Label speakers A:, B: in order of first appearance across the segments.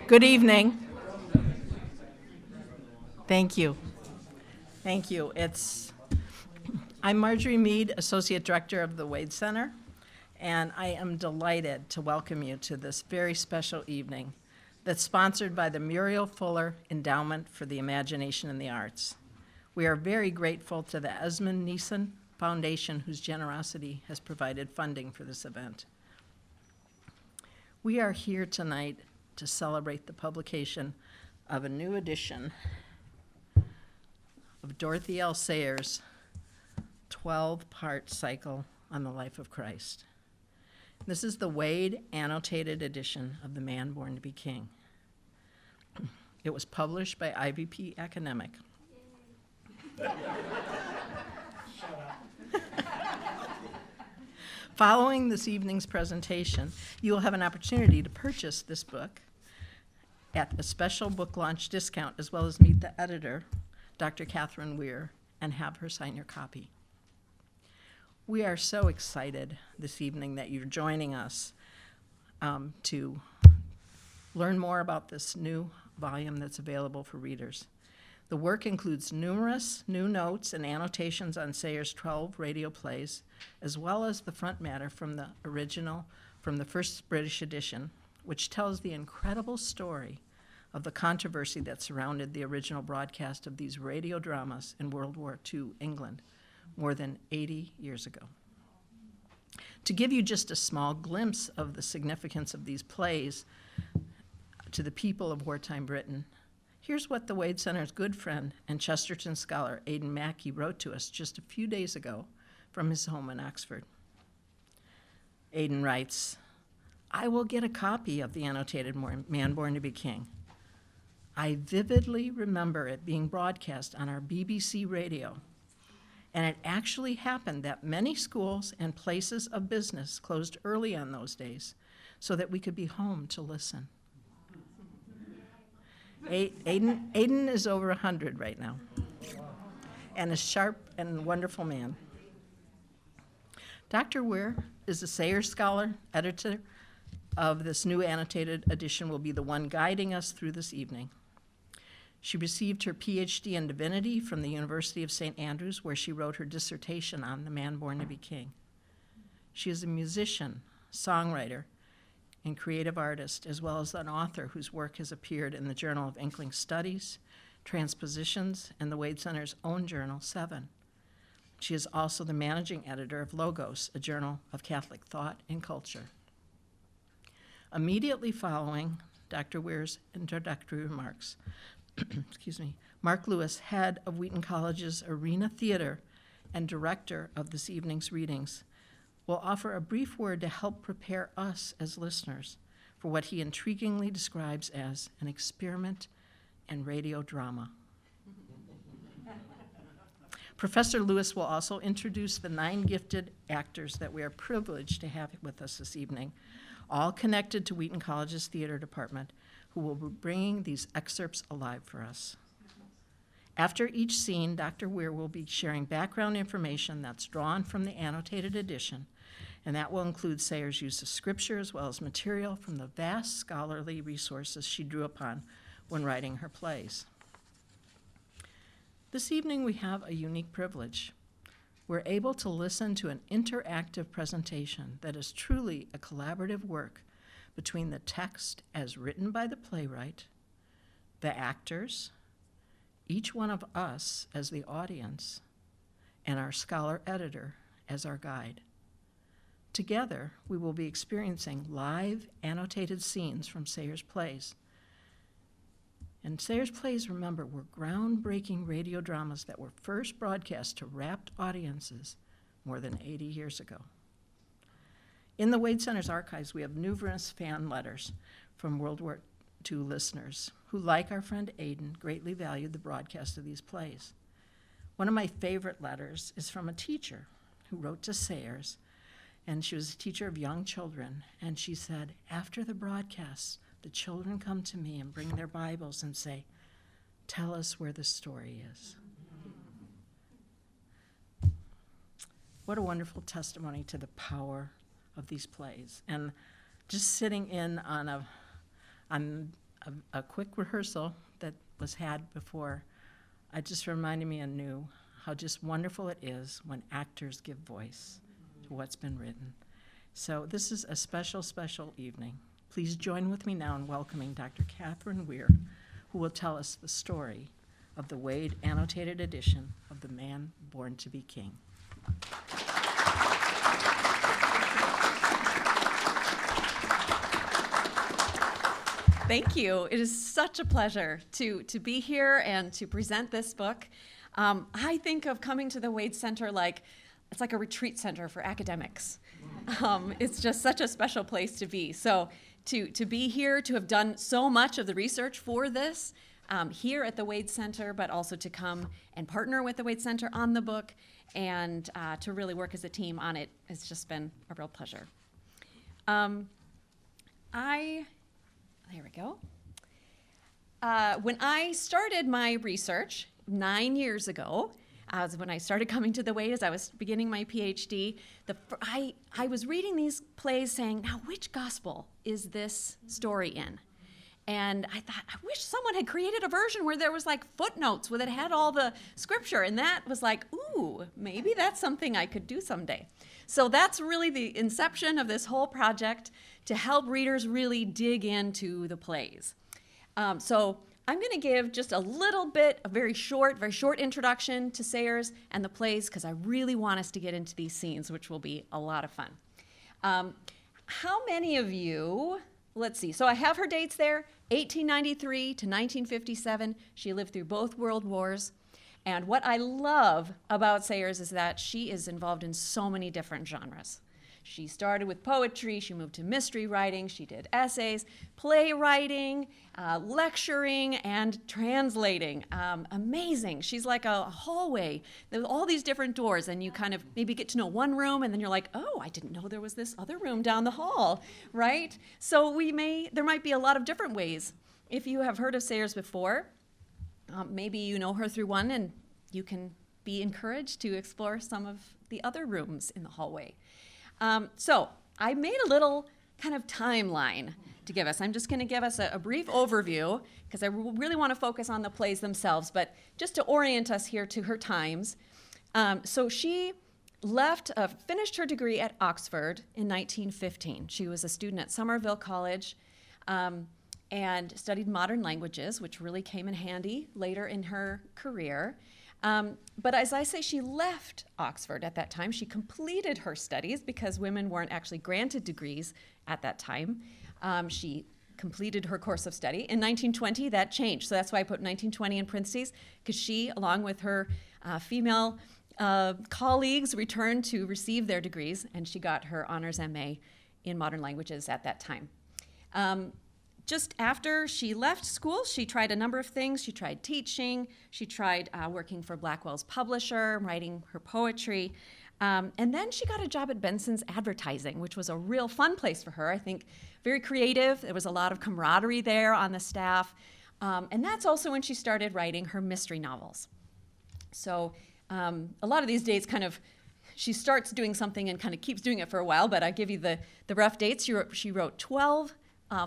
A: Good evening. Thank you. Thank you. I'm Marjorie Mead, Associate Director of the Wade Center, and I am delighted to welcome you to this very special evening that's sponsored by the Muriel Fuller Endowment for the Imagination and the Arts. We are very grateful to the Esmond Neeson Foundation, whose generosity has provided funding for this event. We are here tonight to celebrate the publication of a new edition of Dorothy L. Sayers' 12-part cycle on the life of Christ. This is the Wade annotated edition of The Man Born to be King. It was published by IVP Academic. Following this evening's presentation, you will have an opportunity to purchase this book at a special book launch discount, as well as meet the editor, Dr. Kathryn Wehr, and have her sign your copy. We are so excited this evening that you're joining us to learn more about this new volume that's available for readers. The work includes numerous new notes and annotations on Sayers' 12 radio plays, as well as the front matter from the first British edition, which tells the incredible story of the controversy that surrounded the original broadcast of these radio dramas in World War II England more than 80 years ago. To give you just a small glimpse of the significance of these plays to the people of wartime Britain, here's what the Wade Center's good friend and Chesterton scholar Aidan Mackey wrote to us just a few days ago from his home in Oxford. Aidan writes, "I will get a copy of the annotated Man Born to be King. I vividly remember it being broadcast on our BBC radio, and it actually happened that many schools and places of business closed early on those days so that we could be home to listen." Aidan is over 100 right now, and a sharp and wonderful man. Dr. Wehr is a Sayers scholar. Editor of this new annotated edition will be the one guiding us through this evening. She received her PhD in divinity from the University of St. Andrews, where she wrote her dissertation on The Man Born to be King. She is a musician, songwriter, and creative artist, as well as an author whose work has appeared in the Journal of Inklings Studies, Transpositions, and the Wade Center's own journal, 7. She is also the managing editor of Logos, a journal of Catholic thought and culture. Immediately following Dr. Wehr's introductory remarks, Mark Lewis, head of Wheaton College's Arena Theater and director of this evening's readings, will offer a brief word to help prepare us as listeners for what he intriguingly describes as an experiment in radio drama. Professor Lewis will also introduce the 9 gifted actors that we are privileged to have with us this evening, all connected to Wheaton College's theater department, who will be bringing these excerpts alive for us. After each scene, Dr. Wehr will be sharing background information that's drawn from the annotated edition, and that will include Sayers' use of scripture as well as material from the vast scholarly resources she drew upon when writing her plays. This evening we have a unique privilege. We're able to listen to an interactive presentation that is truly a collaborative work between the text as written by the playwright, the actors, each one of us as the audience, and our scholar editor as our guide. Together, we will be experiencing live annotated scenes from Sayers' plays. And Sayers' plays, remember, were groundbreaking radio dramas that were first broadcast to rapt audiences more than 80 years ago. In the Wade Center's archives, we have numerous fan letters from World War II listeners who, like our friend Aidan, greatly valued the broadcast of these plays. One of my favorite letters is from a teacher who wrote to Sayers, and she was a teacher of young children, and she said, "After the broadcast, the children come to me and bring their Bibles and say, 'Tell us where the story is.'" What a wonderful testimony to the power of these plays. And just sitting in on a quick rehearsal that was had before, it just reminded me anew how just wonderful it is when actors give voice to what's been written. So this is a special, special evening. Please join with me now in welcoming Dr. Kathryn Wehr, who will tell us the story of the Wade annotated edition of The Man Born to be King.
B: Thank you. It is such a pleasure to be here and to present this book. I think of coming to the Wade Center like it's like a retreat center for academics. It's just such a special place to be. So to be here, to have done so much of the research for this here at the Wade Center, but also to come and partner with the Wade Center on the book and to really work as a team on it has just been a real pleasure. There we go. When I started my research 9 years ago, was when I started coming to the Wade as I was beginning my PhD, I was reading these plays saying, now which gospel is this story in? And I thought, I wish someone had created a version where there was like footnotes where it had all the scripture, and that was like, ooh, maybe that's something I could do someday. So that's really the inception of this whole project, to help readers really dig into the plays. So I'm going to give just a little bit, a very short introduction to Sayers and the plays, because I really want us to get into these scenes, which will be a lot of fun. How many of you, let's see, so I have her dates there, 1893 to 1957. She lived through both World Wars. And what I love about Sayers is that she is involved in so many different genres. She started with poetry, she moved to mystery writing, she did essays, playwriting, lecturing, and translating. Amazing. She's like a hallway. There's all these different doors, and you kind of maybe get to know one room, and then you're like, oh, I didn't know there was this other room down the hall, right? So there might be a lot of different ways. If you have heard of Sayers before, maybe you know her through one, and you can be encouraged to explore some of the other rooms in the hallway. So I made a little kind of timeline to give us. I'm just going to give us a brief overview, because I really want to focus on the plays themselves, but just to orient us here to her times. So she finished her degree at Oxford in 1915. She was a student at Somerville College and studied modern languages, which really came in handy later in her career. But as I say, she left Oxford at that time. She completed her studies because women weren't actually granted degrees at that time. She completed her course of study. In 1920, that changed. So that's why I put 1920 in parentheses, because she, along with her female colleagues, returned to receive their degrees, and she got her honors MA in modern languages at that time. Just after she left school, she tried a number of things. She tried teaching. She tried working for Blackwell's publisher, writing her poetry. And then she got a job at Benson's Advertising, which was a real fun place for her. I think very creative. There was a lot of camaraderie there on the staff. And that's also when she started writing her mystery novels. So a lot of these dates she starts doing something and kind of keeps doing it for a while, but I give you the rough dates. She wrote 12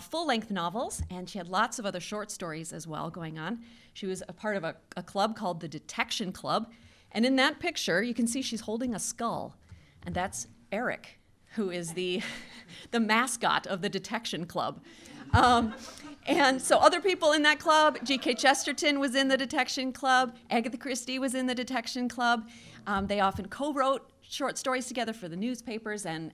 B: full-length novels, and she had lots of other short stories as well going on. She was a part of a club called the Detection Club, and in that picture, you can see she's holding a skull, and that's Eric, who is the mascot of the Detection Club. And so other people in that club, G.K. Chesterton was in the Detection Club, Agatha Christie was in the Detection Club. They often co-wrote short stories together for the newspapers, and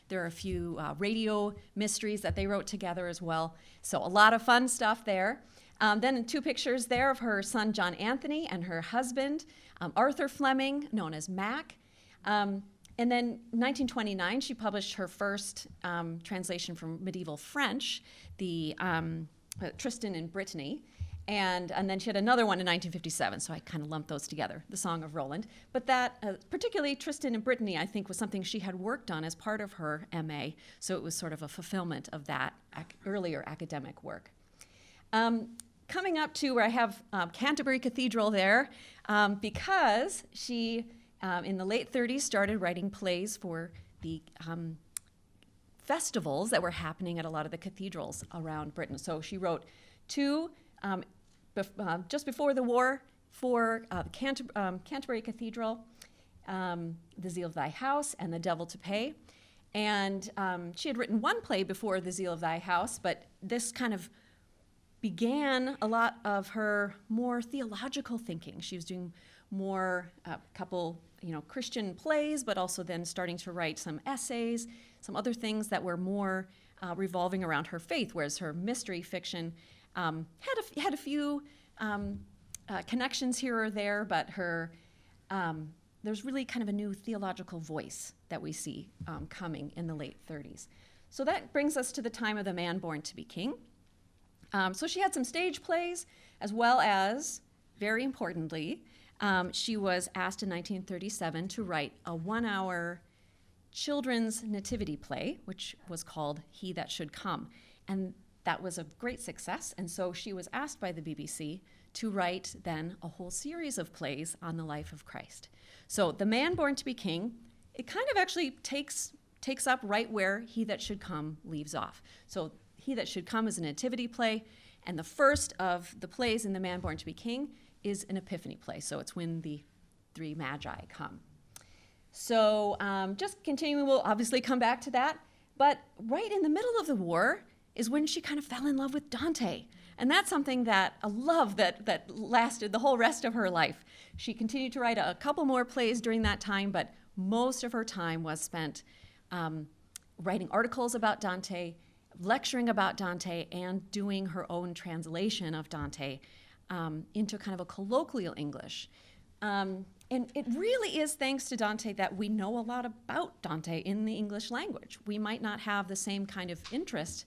B: there are a few radio mysteries that they wrote together as well. So a lot of fun stuff there. Then 2 pictures there of her son John Anthony and her husband, Arthur Fleming, known as Mac. And then in 1929, she published her first translation from medieval French, the Tristan and Brittany. And then she had another one in 1957, so I kind of lumped those together, The Song of Roland. But that, particularly Tristan and Brittany, I think was something she had worked on as part of her MA, so it was sort of a fulfillment of that earlier academic work. Coming up to where I have Canterbury Cathedral there, because she, in the late 30s, started writing plays for the festivals that were happening at a lot of the cathedrals around Britain. So she wrote two just before the war for Canterbury Cathedral, The Zeal of Thy House, and The Devil to Pay. And she had written one play before The Zeal of Thy House, but this kind of began a lot of her more theological thinking. She was doing more, a couple, Christian plays, but also then starting to write some essays, some other things that were more revolving around her faith, whereas her mystery fiction had a few connections here or there, but there's really kind of a new theological voice that we see coming in the late 30s. So that brings us to the time of The Man Born to be King. So she had some stage plays, as well as, very importantly, she was asked in 1937 to write a 1-hour children's nativity play, which was called He That Should Come. And that was a great success, and so she was asked by the BBC to write then a whole series of plays on the life of Christ. So The Man Born to be King, it kind of actually takes up right where He That Should Come leaves off. So He That Should Come is a nativity play, and the first of the plays in The Man Born to be King is an epiphany play. So it's when the three magi come. So just continuing, we'll obviously come back to that. But right in the middle of the war is when she kind of fell in love with Dante. And that's something that, a love that lasted the whole rest of her life. She continued to write a couple more plays during that time, but most of her time was spent writing articles about Dante, lecturing about Dante, and doing her own translation of Dante into kind of a colloquial English. And it really is thanks to Dante that we know a lot about Dante in the English language. We might not have the same kind of interest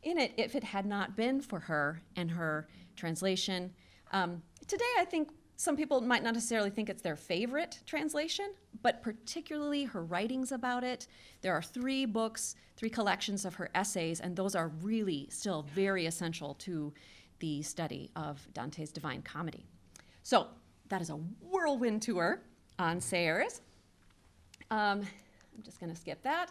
B: in it if it had not been for her and her translation. Today, I think some people might not necessarily think it's their favorite translation, but particularly her writings about it. There are 3 books, 3 collections of her essays, and those are really still very essential to the study of Dante's Divine Comedy. So that is a whirlwind tour on Sayers. I'm just going to skip that.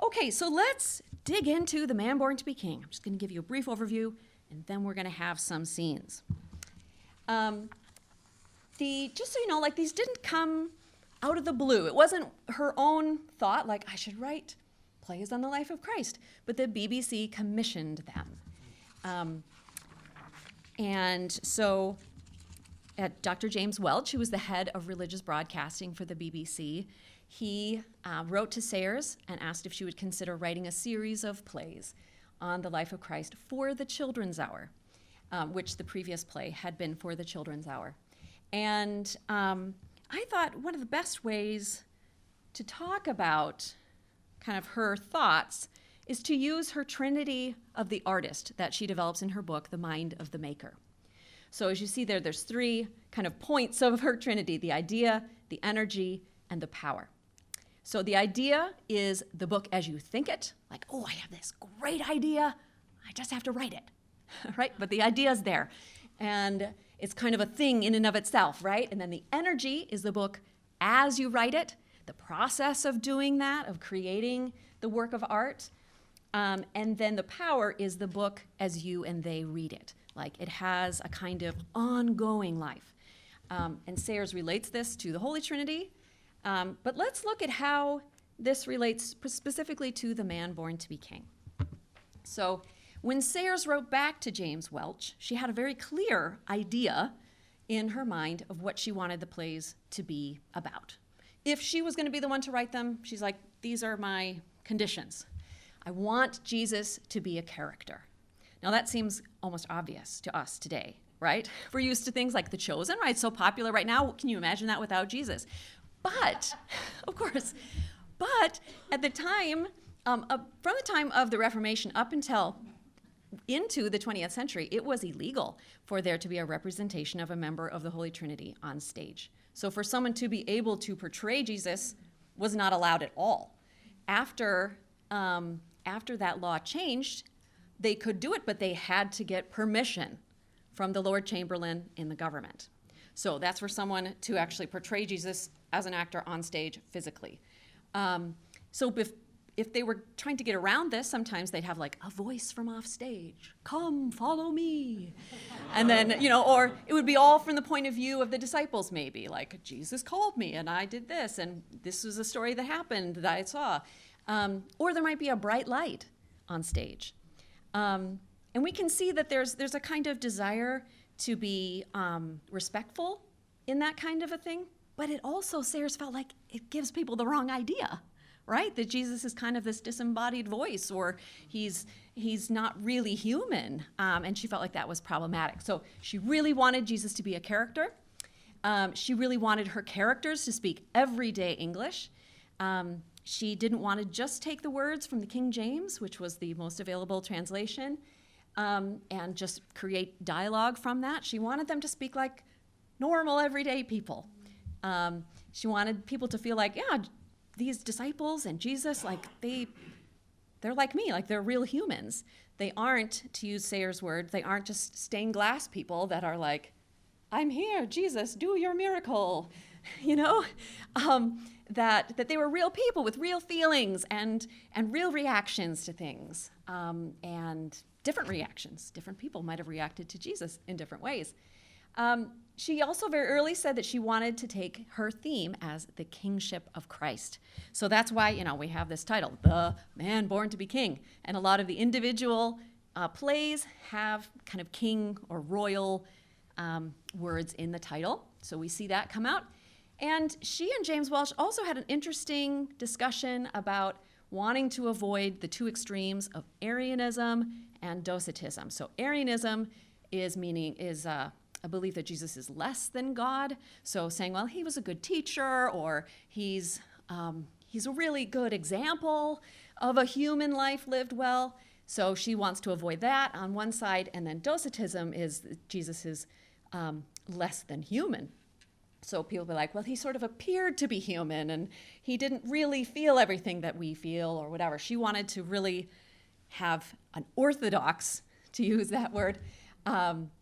B: Okay, so let's dig into The Man Born to be King. I'm just going to give you a brief overview, and then we're going to have some scenes. Just so you know, these didn't come out of the blue. It wasn't her own thought, I should write plays on the life of Christ, but the BBC commissioned them. And so Dr. James Welch, who was the head of religious broadcasting for the BBC, he wrote to Sayers and asked if she would consider writing a series of plays on the life of Christ for the Children's Hour, which the previous play had been for the Children's Hour. And I thought one of the best ways to talk about kind of her thoughts is to use her trinity of the artist that she develops in her book, The Mind of the Maker. So as you see there's 3 kind of points of her trinity: the idea, the energy, and the power. So the idea is the book as you think it, I have this great idea, I just have to write it, right? But the idea is there, and it's kind of a thing in and of itself, right? And then the energy is the book as you write it, the process of doing that, of creating the work of art. And then the power is the book as you and they read it. It has a kind of ongoing life. And Sayers relates this to the Holy Trinity. But let's look at how this relates specifically to The Man Born to be King. So when Sayers wrote back to James Welch, she had a very clear idea in her mind of what she wanted the plays to be about. If she was going to be the one to write them, she's like, these are my conditions. I want Jesus to be a character. Now that seems almost obvious to us today, right? We're used to things like The Chosen, right? It's so popular right now. Can you imagine that without Jesus? But, of course, at the time, from the time of the Reformation up until into the 20th century, it was illegal for there to be a representation of a member of the Holy Trinity on stage. So for someone to be able to portray Jesus was not allowed at all. After that law changed, they could do it, but they had to get permission from the Lord Chamberlain in the government. So that's for someone to actually portray Jesus as an actor on stage physically. So if they were trying to get around this, sometimes they'd have like a voice from off stage, come follow me. And then, or it would be all from the point of view of the disciples maybe, like Jesus called me and I did this and this was a story that happened that I saw. Or there might be a bright light on stage. And we can see that there's a kind of desire to be respectful in that kind of a thing, but it also, Sayers felt like it gives people the wrong idea. Right? That Jesus is kind of this disembodied voice, or he's not really human. And she felt like that was problematic. So she really wanted Jesus to be a character. She really wanted her characters to speak everyday English. She didn't want to just take the words from the King James, which was the most available translation, and just create dialogue from that. She wanted them to speak like normal, everyday people. She wanted people to feel like, yeah, these disciples and Jesus, like they're like me, like they're real humans. They aren't, to use Sayers' words, they aren't just stained glass people that are like, I'm here, Jesus, do your miracle, that they were real people with real feelings and real reactions to things, and different reactions. Different people might have reacted to Jesus in different ways. She also very early said that she wanted to take her theme as the kingship of Christ. So that's why, we have this title, The Man Born to be King. And a lot of the individual plays have kind of king or royal words in the title. So we see that come out. And she and James Welch also had an interesting discussion about wanting to avoid the two extremes of Arianism and Docetism. So Arianism is a belief that Jesus is less than God. So saying, well, he was a good teacher, or he's a really good example of a human life lived well. So she wants to avoid that on one side. And then Docetism is Jesus is less than human. So people be like, well, he sort of appeared to be human and he didn't really feel everything that we feel or whatever. She wanted to really have an orthodox, to use that word,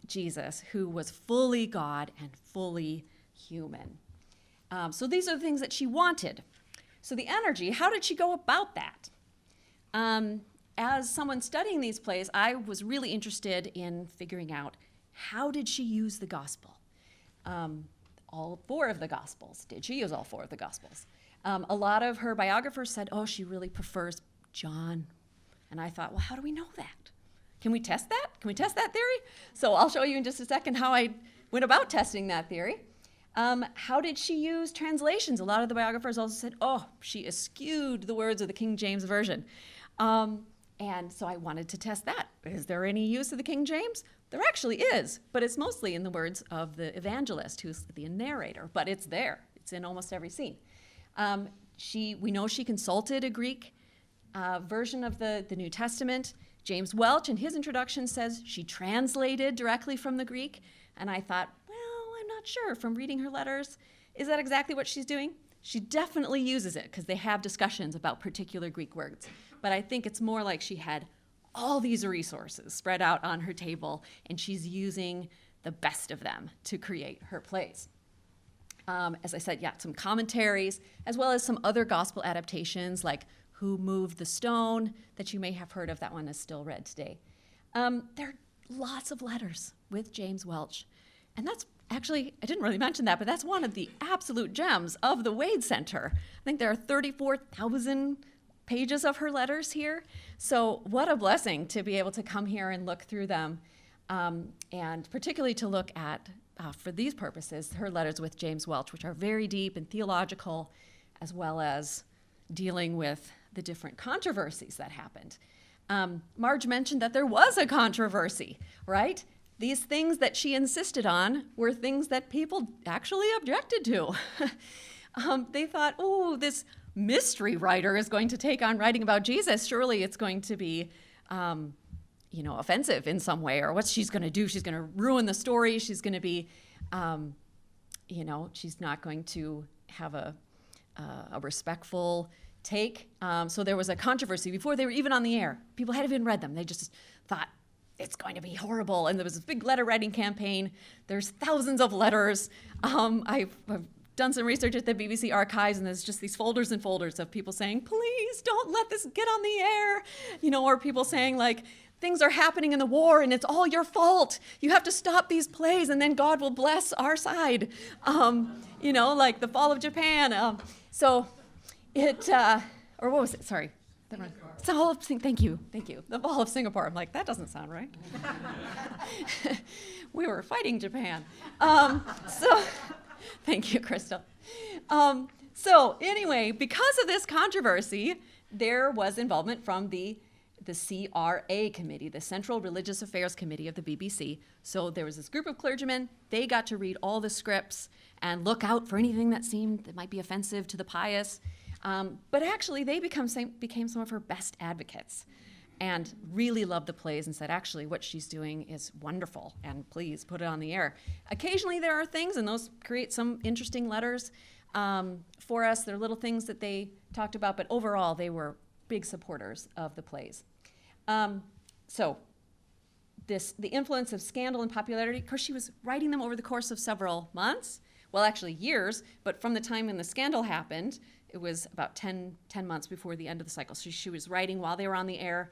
B: Jesus, who was fully God and fully human. So these are the things that she wanted. So the energy, how did she go about that? As someone studying these plays, I was really interested in figuring out, how did she use the gospel? All four of the gospels. Did she use all four of the gospels? A lot of her biographers said, oh, she really prefers John. And I thought, well, how do we know that? Can we test that? Can we test that theory? So I'll show you in just a second how I went about testing that theory. How did she use translations? A lot of the biographers also said, oh, she eschewed the words of the King James Version. And so I wanted to test that. Is there any use of the King James? There actually is, but it's mostly in the words of the evangelist, who's the narrator, but it's there. It's in almost every scene. We know she consulted a Greek version of the New Testament. James Welch, in his introduction, says she translated directly from the Greek. And I thought, well, I'm not sure from reading her letters. Is that exactly what she's doing? She definitely uses it because they have discussions about particular Greek words. But I think it's more like she had all these resources spread out on her table, and she's using the best of them to create her plays. As I said, some commentaries, as well as some other gospel adaptations, like Who Moved the Stone, that you may have heard of. That one is still read today. There are lots of letters with James Welch. And that's actually, I didn't really mention that, but that's one of the absolute gems of the Wade Center. I think there are 34,000 pages of her letters here. So what a blessing to be able to come here and look through them, and particularly to look at, for these purposes, her letters with James Welch, which are very deep and theological, as well as dealing with the different controversies that happened. Marge mentioned that there was a controversy, right? These things that she insisted on were things that people actually objected to. They thought, oh, this mystery writer is going to take on writing about Jesus. Surely it's going to be, offensive in some way, or what she's going to do. She's going to ruin the story. She's going to be, she's not going to have a respectful take. So there was a controversy before they were even on the air. People hadn't even read them. They just thought it's going to be horrible. And there was this big letter writing campaign. There's thousands of letters. I've done some research at the BBC archives, and there's just these folders and folders of people saying, please don't let this get on the air, or people saying like, things are happening in the war and it's all your fault. You have to stop these plays and then God will bless our side. Like the fall of Japan. So it, or what was it? Sorry. Thank you. The fall of Singapore. I'm like, that doesn't sound right. We were fighting Japan. Thank you, Crystal. So anyway, because of this controversy, there was involvement from the CRA committee, the Central Religious Affairs Committee of the BBC. So there was this group of clergymen. They got to read all the scripts and look out for anything that might be offensive to the pious. But actually, they became some of her best advocates and really loved the plays and said, actually, what she's doing is wonderful, and please put it on the air. Occasionally, there are things, and those create some interesting letters for us. There are little things that they talked about, but overall, they were big supporters of the plays. The influence of scandal and popularity, of course, she was writing them over the course of several months, well, actually years, but from the time when the scandal happened, it was about 10 months before the end of the cycle. So she was writing while they were on the air.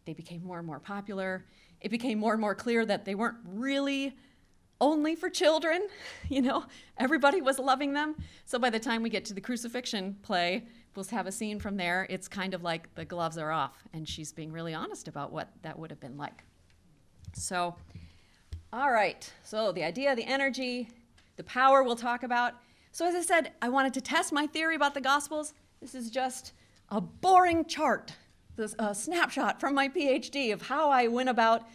B: They became more and more popular. It became more and more clear that they weren't really only for children. Everybody was loving them. So by the time we get to the crucifixion play, we'll have a scene from there. It's kind of like the gloves are off, and she's being really honest about what that would have been like. So, all right. So the idea, the energy, the power we'll talk about. So as I said, I wanted to test my theory about the Gospels. This is just a boring chart, a snapshot from my PhD of how I went about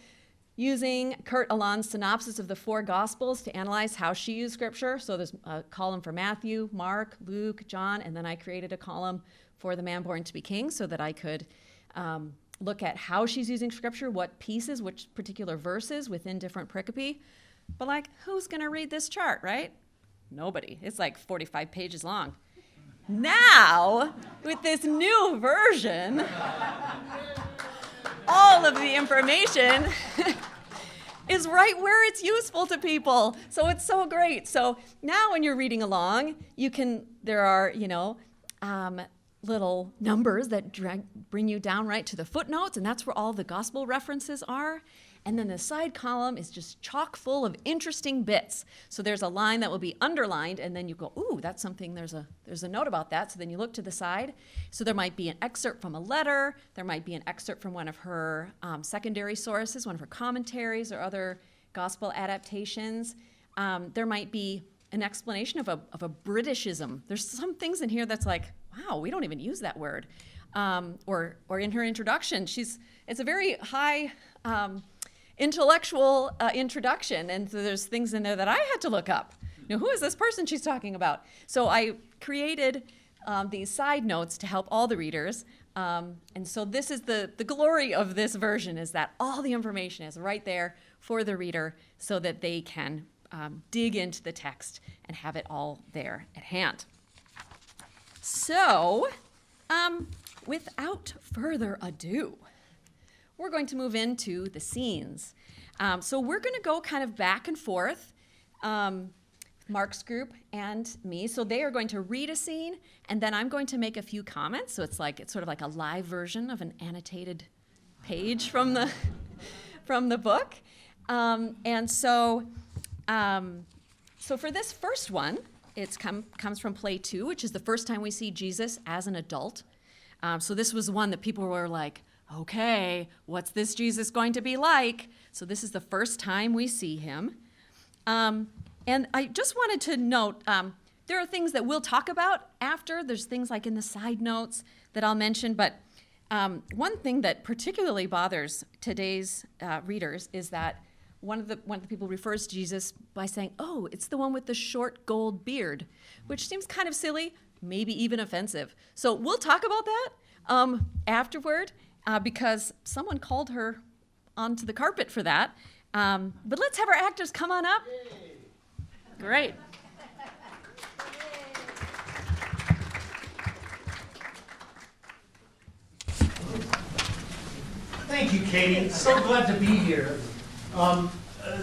B: using Kurt Aland's synopsis of the 4 Gospels to analyze how she used Scripture. So there's a column for Matthew, Mark, Luke, John, and then I created a column for the Man Born to be King so that I could look at how she's using Scripture, what pieces, which particular verses within different pericope. But who's going to read this chart, right? Nobody. It's like 45 pages long. Now, with this new version, all of the information is right where it's useful to people. So it's so great. So now when you're reading along, there are, little numbers that bring you down right to the footnotes, and that's where all the gospel references are. And then the side column is just chock full of interesting bits. So there's a line that will be underlined, and then you go, ooh, that's something, there's a note about that. So then you look to the side. So there might be an excerpt from a letter. There might be an excerpt from one of her secondary sources, one of her commentaries or other gospel adaptations. There might be an explanation of a Britishism. There's some things in here that's like, wow, we don't even use that word. Or in her introduction, it's a very high intellectual introduction, and so there's things in there that I had to look up. Who is this person she's talking about? So I created these side notes to help all the readers, and so this is the glory of this version, is that all the information is right there for the reader so that they can dig into the text and have it all there at hand. So, without further ado, we're going to move into the scenes. So we're going to go kind of back and forth, Mark's group and me. So they are going to read a scene, and then I'm going to make a few comments. So it's sort of like a live version of an annotated page from the book. So for this first one, it comes from play 2, which is the first time we see Jesus as an adult. So this was one that people were like, okay, what's this Jesus going to be like? So this is the first time we see him. And I just wanted to note, there are things that we'll talk about after. There's things like in the side notes that I'll mention, but one thing that particularly bothers today's readers is that one of the people refers to Jesus by saying, oh, it's the one with the short gold beard, which seems kind of silly, maybe even offensive. So we'll talk about that afterward, because someone called her onto the carpet for that. But let's have our actors come on up. Great.
C: Thank you, Katie. So glad to be here.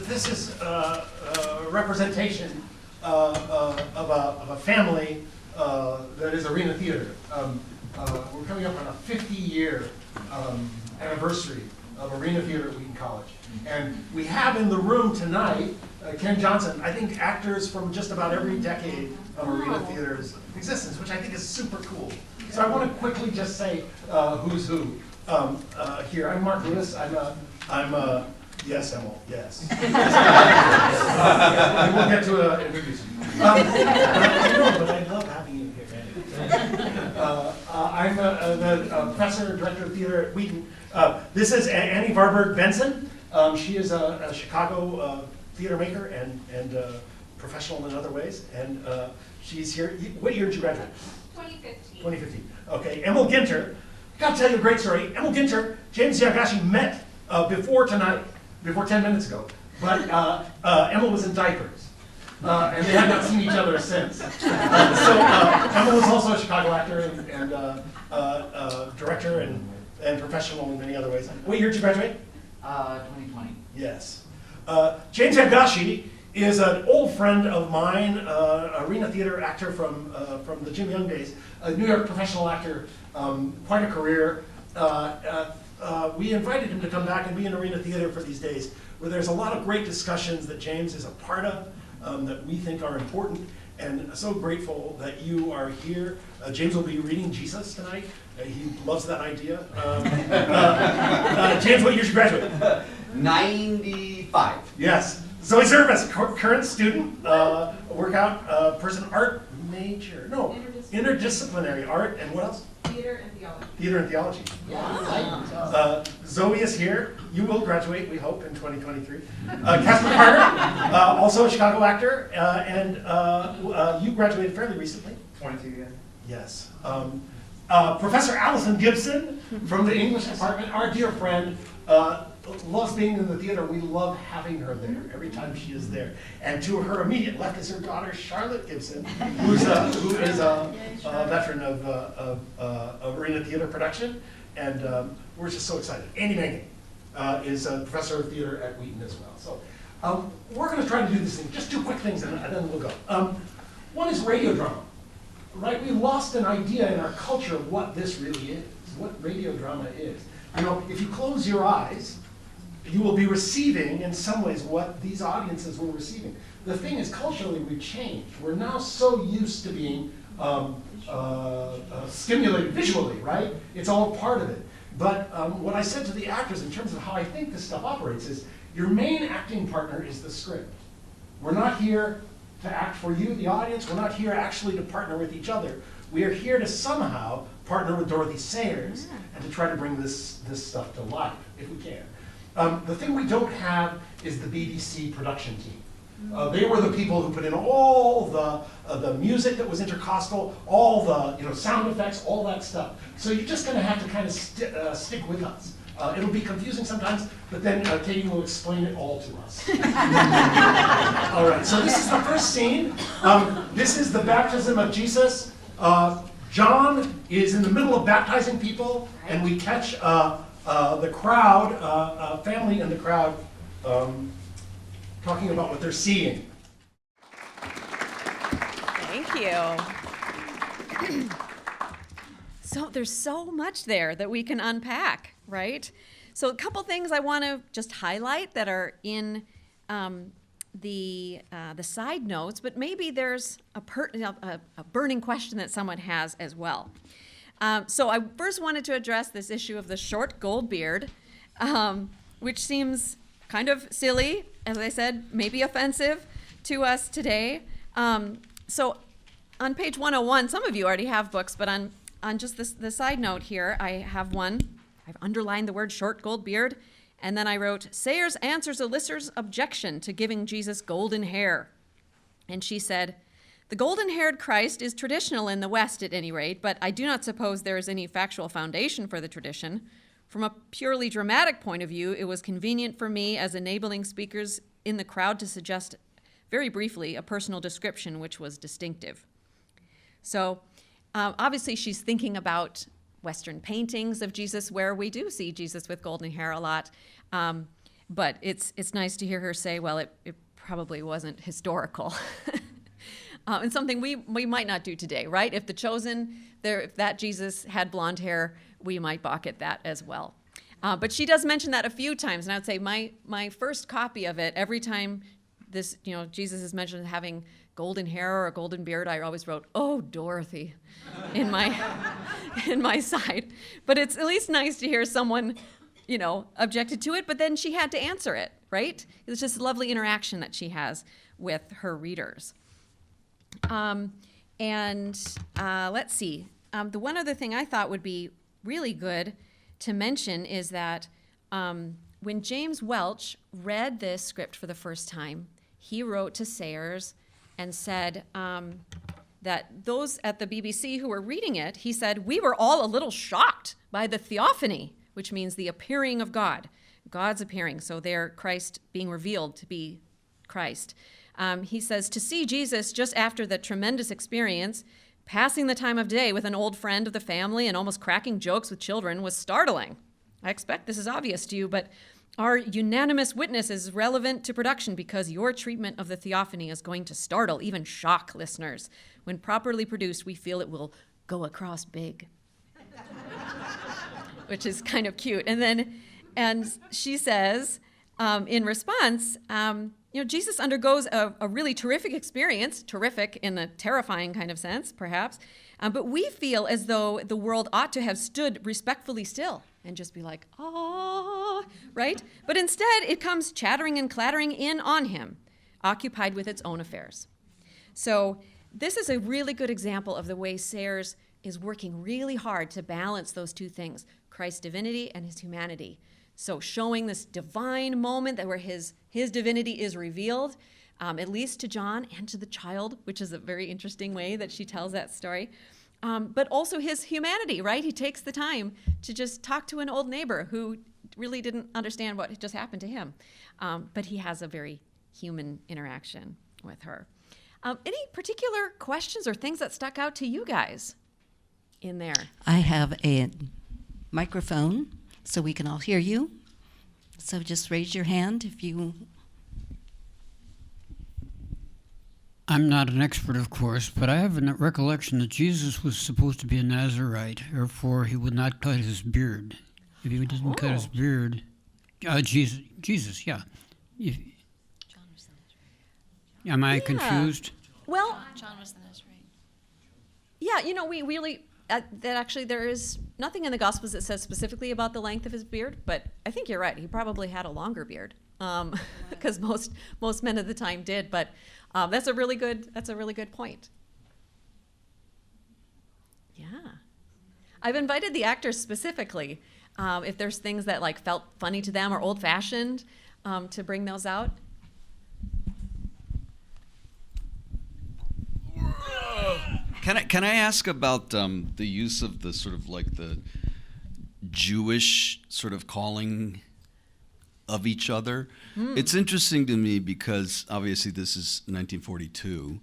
C: This is a representation of a family that is Arena Theater. We're coming up on a 50-year anniversary of Arena Theater at Wheaton College. And we have in the room tonight Ken Johnson, I think actors from just about every decade of Arena Theater's existence, which I think is super cool. So I want to quickly just say who's who here. I'm Mark Lewis. Yes, Emil, yes. And we'll get to introduce you. No, but I love having you here. I'm the professor, director of theater at Wheaton. This is Annie Varberg Benson. She is a Chicago theater maker and professional in other ways. And she's here. What year did you graduate?
D: 2015.
C: 2015. Okay. Emil Ginter. Got to tell you a great story. Emil Ginter, James Yagashi met before tonight. Before 10 minutes ago, but Emma was in diapers, and they had not seen each other since. So Emma was also a Chicago actor and director and professional in many other ways. What year did you graduate?
D: 2020.
C: Yes. James Yagashi is an old friend of mine, Arena Theater actor from the Jim Young days, a New York professional actor, quite a career. We invited him to come back and be in Arena Theater for these days, where there's a lot of great discussions that James is a part of, that we think are important, and so grateful that you are here. James will be reading Jesus tonight. He loves that idea. James, what year did you graduate?
D: 95.
C: Yes. Zoe Service, current student, workout person, art major. No, interdisciplinary art, and what else?
D: Theater and theology.
C: Theater and theology.
D: Yeah.
C: Zoe is here. You will graduate, we hope, in 2023. Kathryn Wehr, also a Chicago actor, and you graduated fairly recently.
D: 22 years.
C: Yes. Professor Allison Gibson from the English department, our dear friend, loves being in the theater. We love having her there every time she is there. And to her immediate left is her daughter, Charlotte Gibson, who is a veteran of Arena Theater production. And we're just so excited. Andy Mangan is a professor of theater at Wheaton as well. So we're going to try to do this thing. Just two quick things, and then we'll go. One is radio drama. Right? We lost an idea in our culture of what this really is, what radio drama is. You know, if you close your eyes, you will be receiving, in some ways, what these audiences were receiving. The thing is, culturally, we've changed. We're now so used to being stimulated visually, right? It's all part of it. But what I said to the actors in terms of how I think this stuff operates is, your main acting partner is the script. We're not here to act for you, the audience. We're not here actually to partner with each other. We are here to somehow partner with Dorothy Sayers and to try to bring this stuff to life, if we can. The thing we don't have is the BBC production team. They were the people who put in all the music that was intercostal, all the sound effects, all that stuff. So you're just going to have to kind of stick with us. It'll be confusing sometimes, but then Katie will explain it all to us. All right, so this is the first scene. This is the baptism of Jesus. John is in the middle of baptizing people, and we catch the crowd, family in the crowd, talking about what they're seeing.
B: Thank you. So there's so much there that we can unpack, right? So a couple things I want to just highlight that are in the side notes, but maybe there's a burning question that someone has as well. So I first wanted to address this issue of the short gold beard, which seems kind of silly, as I said, maybe offensive to us today. So on page 101, some of you already have books, but on just the side note here, I have one. I've underlined the word short gold beard, and then I wrote, Sayers answers a listener's objection to giving Jesus golden hair. And she said, the golden-haired Christ is traditional in the West at any rate, but I do not suppose there is any factual foundation for the tradition. From a purely dramatic point of view, it was convenient for me as enabling speakers in the crowd to suggest, very briefly, a personal description which was distinctive. So obviously she's thinking about Western paintings of Jesus where we do see Jesus with golden hair a lot. But it's nice to hear her say, well, it probably wasn't historical. and something we might not do today, right? If the chosen, if that Jesus had blonde hair, we might balk at that as well. But she does mention that a few times, and I would say my first copy of it, every time this, Jesus is mentioned having golden hair or a golden beard, I always wrote, "Oh, Dorothy," in my side. But it's at least nice to hear someone, objected to it, but then she had to answer it, right? It's just a lovely interaction that she has with her readers. Let's see. The one other thing I thought would be really good to mention is that when James Welch read this script for the first time, he wrote to Sayers and said that those at the BBC who were reading it, he said, "We were all a little shocked by the theophany," which means the appearing of God, God's appearing. So there, Christ being revealed to be Christ. He says, "To see Jesus just after the tremendous experience, passing the time of day with an old friend of the family and almost cracking jokes with children was startling. I expect this is obvious to you, but our unanimous witness is relevant to production because your treatment of the theophany is going to startle, even shock listeners. When properly produced, we feel it will go across big." Which is kind of cute. And she says, in response, Jesus undergoes a really terrific experience, terrific in a terrifying kind of sense, perhaps, but we feel as though the world ought to have stood respectfully still and just be like, "Ah," right? But instead, it comes chattering and clattering in on him, occupied with its own affairs. So this is a really good example of the way Sayers is working really hard to balance those two things, Christ's divinity and his humanity. So showing this divine moment that where his divinity is revealed, at least to John and to the child, which is a very interesting way that she tells that story. But also his humanity, right? He takes the time to just talk to an old neighbor who really didn't understand what had just happened to him. But he has a very human interaction with her. Any particular questions or things that stuck out to you guys in there?
E: I have a microphone so we can all hear you. So just raise your hand if you...
F: I'm not an expert, of course, but I have a recollection that Jesus was supposed to be a Nazarite, therefore he would not cut his beard. If he didn't cut his beard, Jesus, yeah.
G: John was the Nazarite.
F: Am I confused?
B: Well,
G: John was the Nazarite.
B: yeah, we really, that actually there is nothing in the Gospels that says specifically about the length of his beard, but I think you're right. He probably had a longer beard because most men at the time did, but that's a really good point. Yeah. I've invited the actors specifically, if there's things that felt funny to them or old-fashioned, to bring those out.
H: Can I ask about the use of the sort of the Jewish sort of calling of each other? It's interesting to me because obviously this is 1942,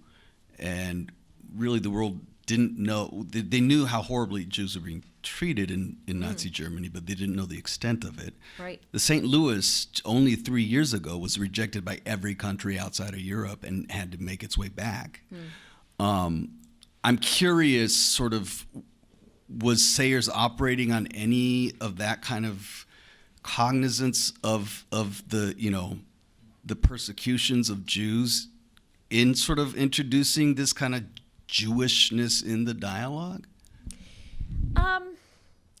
H: and really the world didn't know. They knew how horribly Jews were being treated in Nazi Germany, but they didn't know the extent of it.
B: Right.
H: The St. Louis, only 3 years ago, was rejected by every country outside of Europe and had to make its way back. I'm curious, sort of, was Sayers operating on any of that kind of cognizance of the persecutions of Jews in sort of introducing this kind of Jewishness in the dialogue?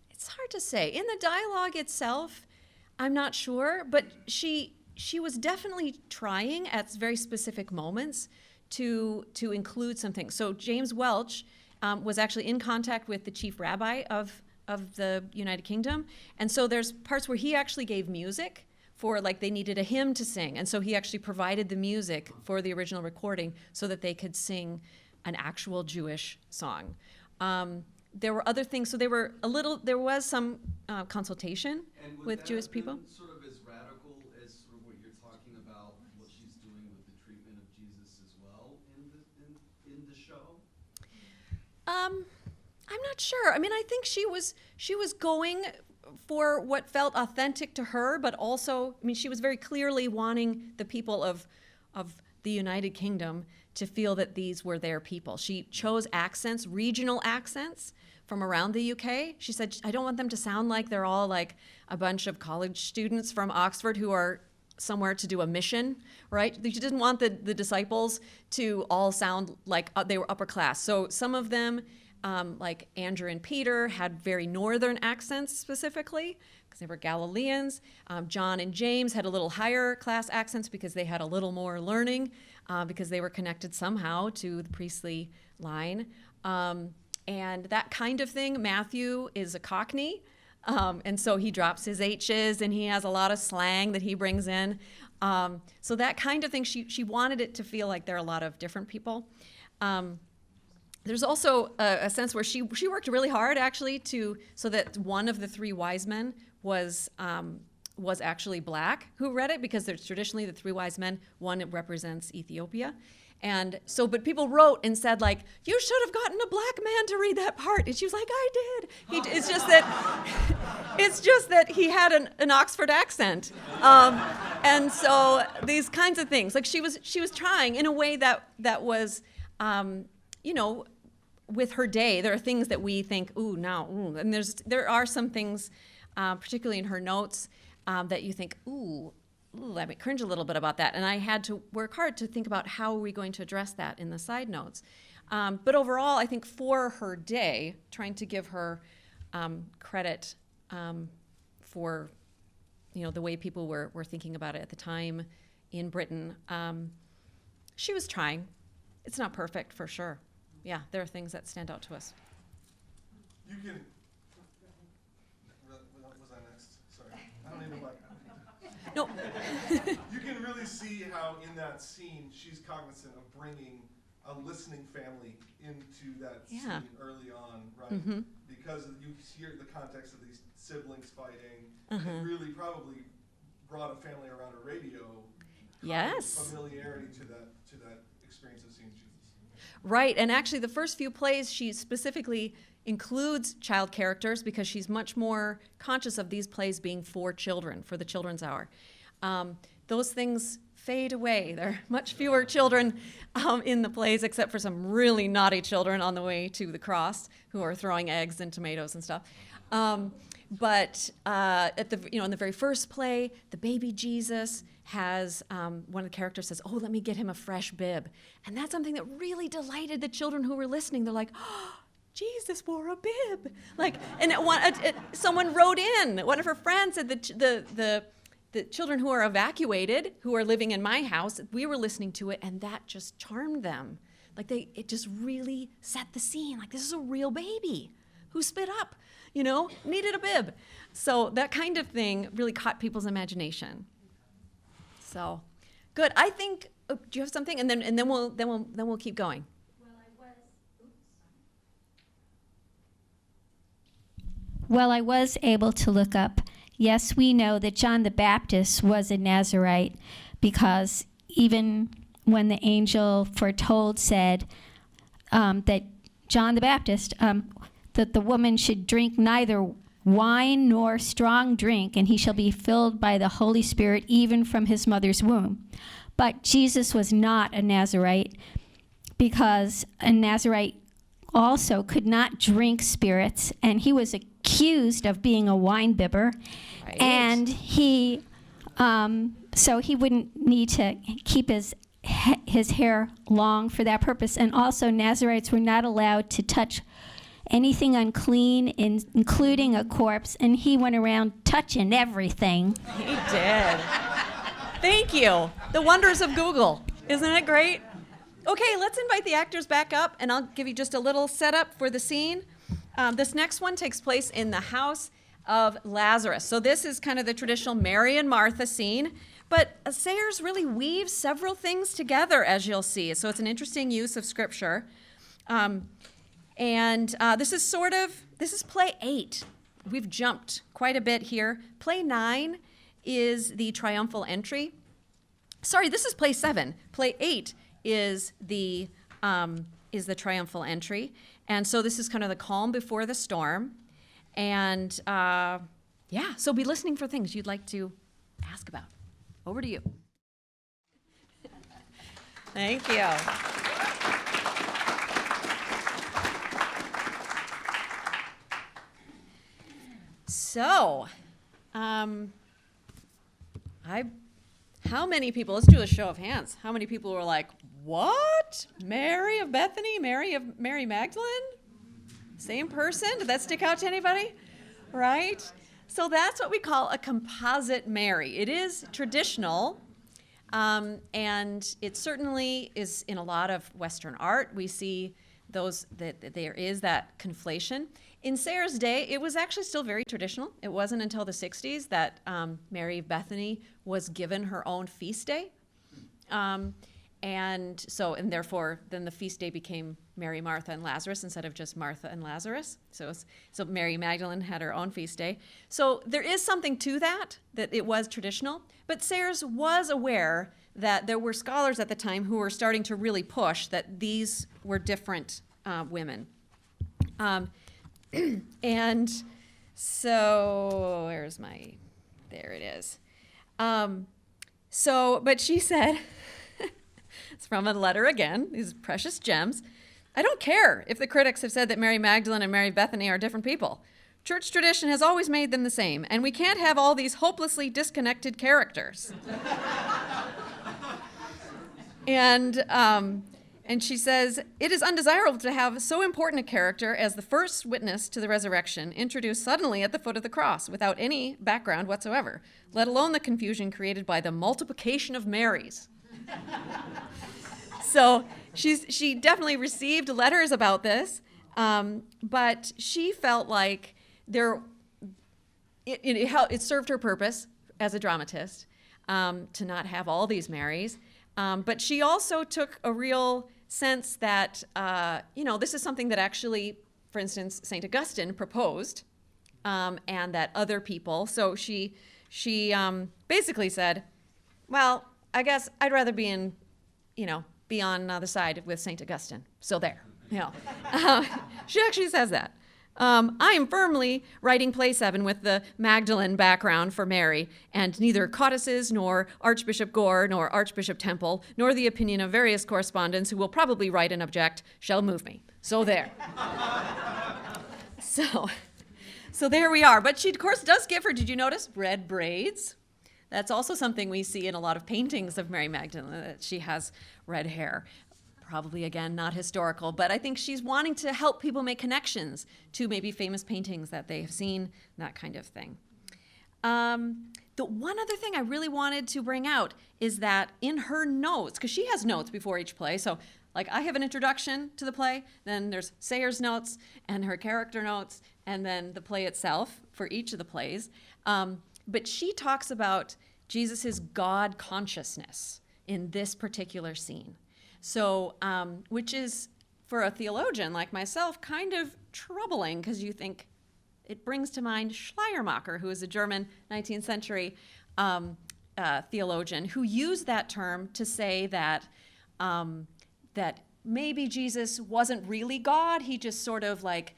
B: It's hard to say. In the dialogue itself, I'm not sure, but she was definitely trying at very specific moments to include some things. So James Welch was actually in contact with the chief rabbi of the United Kingdom, and so there's parts where he actually gave music for, they needed a hymn to sing, and so he actually provided the music for the original recording so that they could sing an actual Jewish song. There were other things, so there was some consultation with Jewish people.
H: Sort of as radical as sort of what you're talking about, what she's doing with the treatment of Jesus as well in the show?
B: I'm not sure. I mean, I think she was going for what felt authentic to her, but also, I mean, she was very clearly wanting the people of the United Kingdom to feel that these were their people. She chose accents, regional accents from around the UK. She said, I don't want them to sound like they're all like a bunch of college students from Oxford who are somewhere to do a mission, right? She didn't want the disciples to all sound like they were upper class. So some of them, like Andrew and Peter, had very northern accents specifically because they were Galileans. John and James had a little higher class accents because they had a little more learning because they were connected somehow to the priestly line. And that kind of thing. Matthew is a Cockney. And so he drops his H's and he has a lot of slang that he brings in. So that kind of thing, she wanted it to feel like there are a lot of different people. There's also a sense where she worked really hard actually so that one of the three wise men was actually black who read it, because there's traditionally the three wise men, one represents Ethiopia. And so, but people wrote and said, like, you should have gotten a black man to read that part. And she was like, I did. It's just that he had an Oxford accent. And so these kinds of things, like she was trying in a way that was, with her day. There are things that we think, and there are some things, particularly in her notes, that you think, I might cringe a little bit about that. And I had to work hard to think about how are we going to address that in the side notes. But overall, I think for her day, trying to give her credit for the way people were thinking about it at the time in Britain, she was trying. It's not perfect, for sure. Yeah, there are things that stand out to us.
I: You can... Was I next? Sorry. I don't even like...
B: No.
I: You can really see how in that scene she's cognizant of bringing a listening family into that scene early on, right? Mm-hmm. Because you hear the context of these siblings fighting, and really probably brought a family around a radio.
B: Yes.
I: Familiarity to that experience of seeing Jesus.
B: Right, and actually the first few plays she specifically includes child characters because she's much more conscious of these plays being for children, for the children's hour. Those things fade away. There are much fewer children in the plays, except for some really naughty children on the way to the cross who are throwing eggs and tomatoes and stuff. But at in the very first play, the baby Jesus has one of the characters says, "Oh, let me get him a fresh bib," and that's something that really delighted the children who were listening. They're like, "Oh, Jesus wore a bib!" Like, and someone wrote in. One of her friends said that the children who are evacuated, who are living in my house, we were listening to it, and that just charmed them. Like it just really set the scene. Like, this is a real baby who spit up, needed a bib. So that kind of thing really caught people's imagination. So, good. I think. Do you have something? And then we'll keep going.
J: Well, I was able to look up. Yes, we know that John the Baptist was a Nazirite because even when the angel foretold said that John the Baptist, that the woman should drink neither wine nor strong drink, and he shall be filled by the Holy Spirit even from his mother's womb. But Jesus was not a Nazirite because a Nazirite also could not drink spirits, and he was accused of being a wine bibber. Right. And he, so he wouldn't need to keep his hair long for that purpose. And also Nazirites were not allowed to touch anything unclean, including a corpse, and he went around touching everything.
B: He did. Thank you. The wonders of Google. Isn't it great? Okay, let's invite the actors back up, and I'll give you just a little setup for the scene. This next one takes place in the house of Lazarus. So this is kind of the traditional Mary and Martha scene, but Sayers really weaves several things together, as you'll see. So it's an interesting use of scripture. This is play 8. We've jumped quite a bit here. Play 9 is the triumphal entry. Sorry, this is play 7. Play 8 is the triumphal entry. And so this is kind of the calm before the storm. And so be listening for things you'd like to ask about. Over to you. Thank you. So, how many people, let's do a show of hands. How many people were like, what? Mary of Bethany? Mary Magdalene? Same person? Did that stick out to anybody? Right? So that's what we call a composite Mary. It is traditional, and it certainly is in a lot of Western art. We see that there is that conflation. In Sayre's day, it was actually still very traditional. It wasn't until the 60s that Mary of Bethany was given her own feast day. And therefore, then the feast day became Mary, Martha, and Lazarus instead of just Martha and Lazarus. So Mary Magdalene had her own feast day. So there is something to that it was traditional. But Sayre's was aware that there were scholars at the time who were starting to really push that these were different women. And so, there it is. But she said, it's from a letter again, these precious gems. I don't care if the critics have said that Mary Magdalene and Mary Bethany are different people. Church tradition has always made them the same, and we can't have all these hopelessly disconnected characters. And she says, it is undesirable to have so important a character as the first witness to the resurrection introduced suddenly at the foot of the cross without any background whatsoever, let alone the confusion created by the multiplication of Marys. So she definitely received letters about this, but she felt like it served her purpose as a dramatist to not have all these Marys. But she also took a real sense that, this is something that actually, for instance, St. Augustine proposed, and that other people, so she basically said, well, I guess I'd rather be on the side with St. Augustine. So there, she actually says that. I am firmly writing play 7 with the Magdalene background for Mary, and neither codices nor Archbishop Gore nor Archbishop Temple nor the opinion of various correspondents who will probably write and object shall move me. So there. So there we are. But she, of course, does give her, did you notice, red braids? That's also something we see in a lot of paintings of Mary Magdalene, that she has red hair. Probably, again, not historical, but I think she's wanting to help people make connections to maybe famous paintings that they have seen, that kind of thing. The one other thing I really wanted to bring out is that in her notes, because she has notes before each play, so like I have an introduction to the play, then there's Sayre's notes and her character notes, and then the play itself for each of the plays. But she talks about Jesus' God consciousness in this particular scene. So, which is, for a theologian like myself, kind of troubling, because you think, it brings to mind Schleiermacher, who is a German 19th century theologian, who used that term to say that maybe Jesus wasn't really God, he just sort of like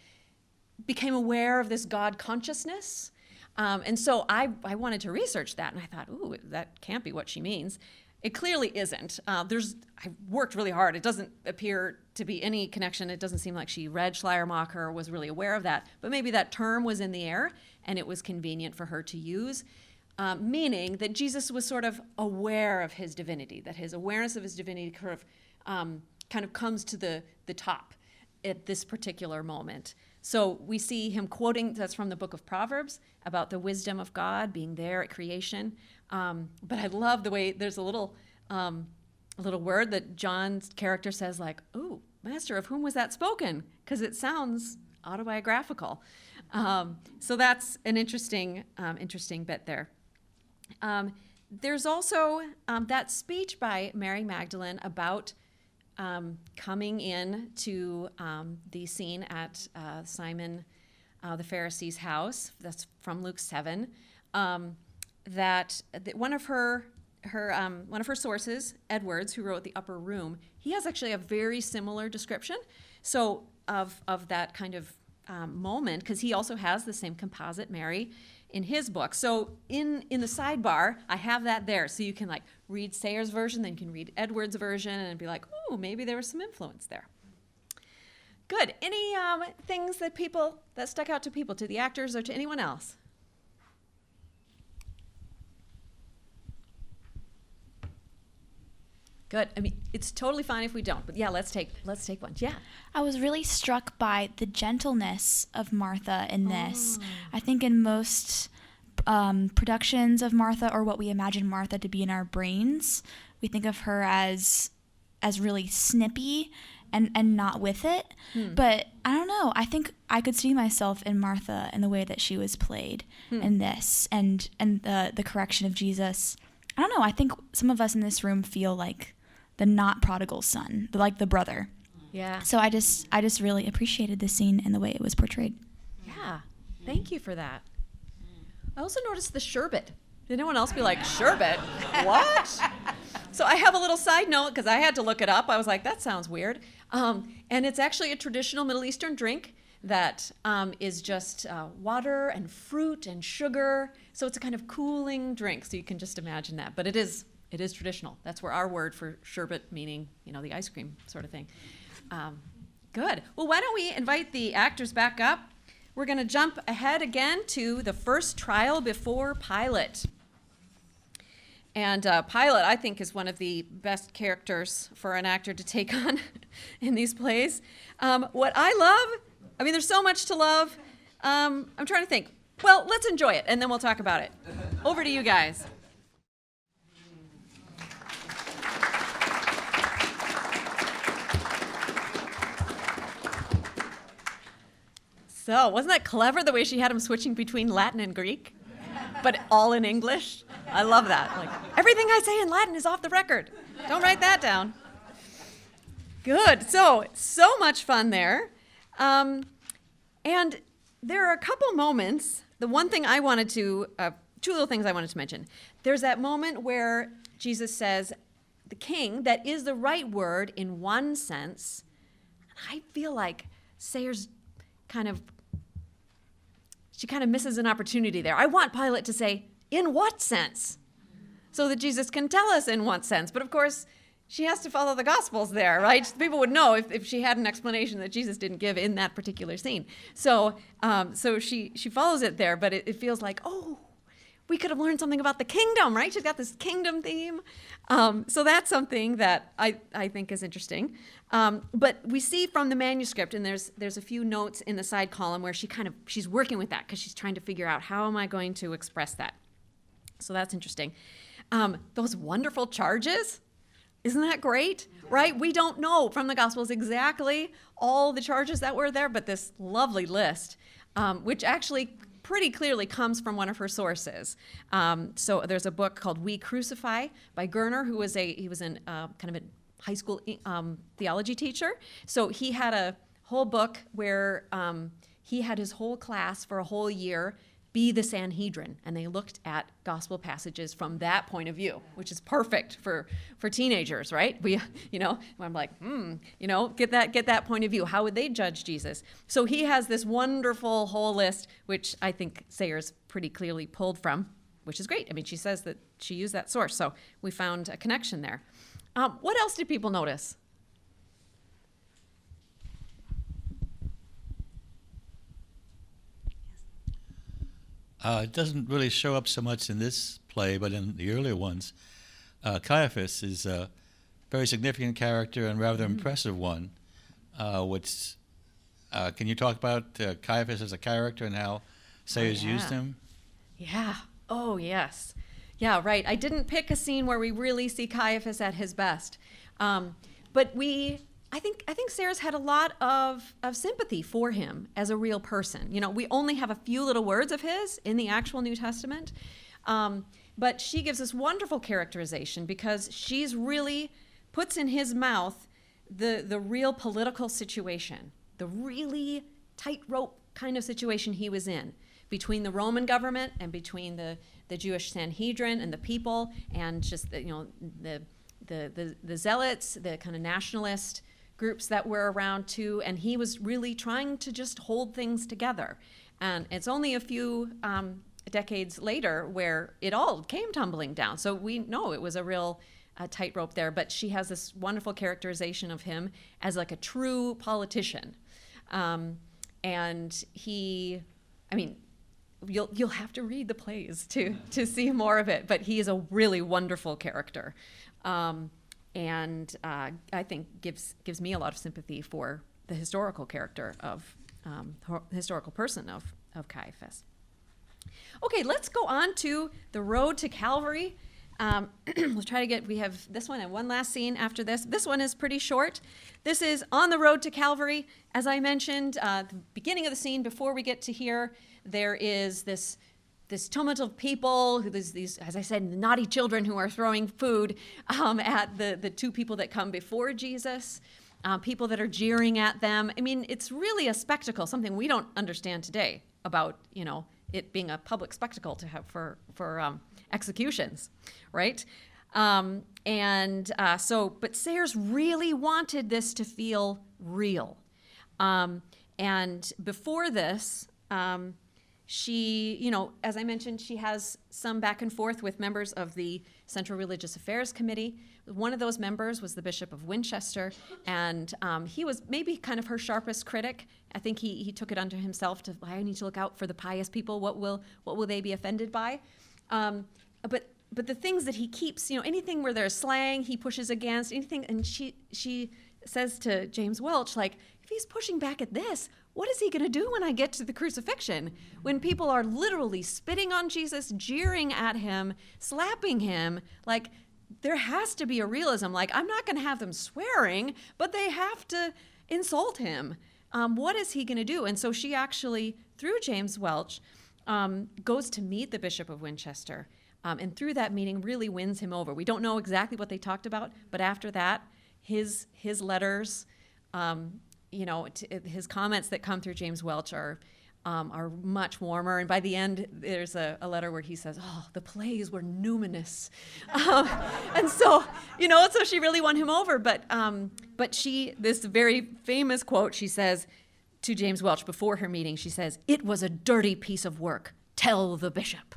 B: became aware of this God consciousness. And so I wanted to research that, and I thought, ooh, that can't be what she means. It clearly isn't. I worked really hard. It doesn't appear to be any connection. It doesn't seem like she read Schleiermacher or was really aware of that. But maybe that term was in the air, and it was convenient for her to use, meaning that Jesus was sort of aware of his divinity, that his awareness of his divinity kind of comes to the top at this particular moment. So we see him quoting, that's from the book of Proverbs, about the wisdom of God being there at creation. But I love the way there's a little word that John's character says, like, "Ooh, Master, of whom was that spoken?" Because it sounds autobiographical. So that's an interesting bit there. There's also that speech by Mary Magdalene about coming in to the scene at Simon the Pharisee's house. That's from Luke 7. That one of her sources, Edwards, who wrote The Upper Room, he has actually a very similar description. So of that kind of moment, because he also has the same composite Mary in his book. So in the sidebar, I have that there. So you can like read Sayers' version, then you can read Edwards' version and be like, oh, maybe there was some influence there. Good. Any things that stuck out to people, to the actors or to anyone else? Good. I mean, it's totally fine if we don't, but yeah, let's take one. Yeah.
K: I was really struck by the gentleness of Martha in this. I think in most productions of Martha, or what we imagine Martha to be in our brains, we think of her as really snippy and not with it. But I don't know. I think I could see myself in Martha in the way that she was played in this, and the correction of Jesus. I don't know. I think some of us in this room feel like the not prodigal son, like the brother.
B: Yeah.
K: So I just really appreciated the scene and the way it was portrayed.
B: Yeah. Thank you for that. I also noticed the sherbet. Did anyone else be like, sherbet? What? So I have a little side note because I had to look it up. I was like, that sounds weird. And it's actually a traditional Middle Eastern drink that is just water and fruit and sugar. So it's a kind of cooling drink. So you can just imagine that. But it is traditional. That's where our word for sherbet, meaning, the ice cream sort of thing. Good. Well, why don't we invite the actors back up? We're going to jump ahead again to the first trial before Pilate. And Pilate, I think, is one of the best characters for an actor to take on in these plays. What I love, there's so much to love. I'm trying to think. Well, let's enjoy it, and then we'll talk about it. Over to you guys. So, wasn't that clever, the way she had him switching between Latin and Greek? But all in English? I love that. Like, everything I say in Latin is off the record. Don't write that down. Good. So much fun there. And there are a couple moments. The one thing I wanted to, two little things I wanted to mention. There's that moment where Jesus says, the king, that is the right word in one sense. I feel like Sayers she kind of misses an opportunity there. I want Pilate to say, in what sense? So that Jesus can tell us in what sense. But of course, she has to follow the Gospels there, right? People would know if she had an explanation that Jesus didn't give in that particular scene. So she follows it there, but it feels like, oh, we could have learned something about the kingdom, right? She's got this kingdom theme. So that's something that I think is interesting. But we see from the manuscript, and there's a few notes in the side column where she's working with that because she's trying to figure out, how am I going to express that? So that's interesting. Those wonderful charges, isn't that great? Right? We don't know from the Gospels exactly all the charges that were there, but this lovely list, which actually pretty clearly comes from one of her sources. So there's a book called We Crucify by Gerner, who was kind of a high school theology teacher. So he had a whole book where he had his whole class for a whole year be the Sanhedrin, and they looked at gospel passages from that point of view, which is perfect for teenagers, right? I'm like, get that point of view. How would they judge Jesus? So he has this wonderful whole list, which I think Sayers pretty clearly pulled from, which is great. She says that she used that source, so we found a connection there. What else did people notice?
L: It doesn't really show up so much in this play, but in the earlier ones, Caiaphas is a very significant character and rather impressive one. Can you talk about Caiaphas as a character and how Sayers used him? Yeah.
B: Oh, yes. Yeah, right. I didn't pick a scene where we really see Caiaphas at his best, but I think Sayers had a lot of sympathy for him as a real person. We only have a few little words of his in the actual New Testament, but she gives this wonderful characterization because she's really puts in his mouth the real political situation, the really tightrope kind of situation he was in between the Roman government and between the Jewish Sanhedrin and the people, and just the zealots, the kind of nationalist groups that were around too, and he was really trying to just hold things together. And it's only a few decades later where it all came tumbling down. So we know it was a real tightrope there, but she has this wonderful characterization of him as like a true politician. And he, I mean, you'll have to read the plays to see more of it, but he is a really wonderful character. And I think gives me a lot of sympathy for the historical character of, historical person of Caiaphas. Okay, let's go on to the road to Calvary. We'll try to get, we have this one and one last scene after this. This one is pretty short. This is on the road to Calvary. As I mentioned, the beginning of the scene, before we get to here, there is this tumult of people, these, as I said, naughty children who are throwing food at the two people that come before Jesus, people that are jeering at them. I mean, it's really a spectacle, something we don't understand today about, it being a public spectacle to have for executions, right? But Sayers really wanted this to feel real. And before this, she, as I mentioned, she has some back and forth with members of the Central Religious Affairs Committee. One of those members was the Bishop of Winchester, and he was maybe kind of her sharpest critic. I think he took it unto himself to, I need to look out for the pious people. What will they be offended by? But the things that he keeps, anything where there's slang, he pushes against, anything, and she says to James Welch, like, if he's pushing back at this, what is he going to do when I get to the crucifixion? When people are literally spitting on Jesus, jeering at him, slapping him, like, there has to be a realism. Like, I'm not going to have them swearing, but they have to insult him. What is he going to do? And so she actually, through James Welch, goes to meet the Bishop of Winchester. And through that meeting really wins him over. We don't know exactly what they talked about, but after that, his letters, his comments that come through James Welch are much warmer. And by the end, there's a letter where he says, "Oh, the plays were numinous," and so so she really won him over. But this very famous quote, she says to James Welch before her meeting, she says, "It was a dirty piece of work. Tell the bishop."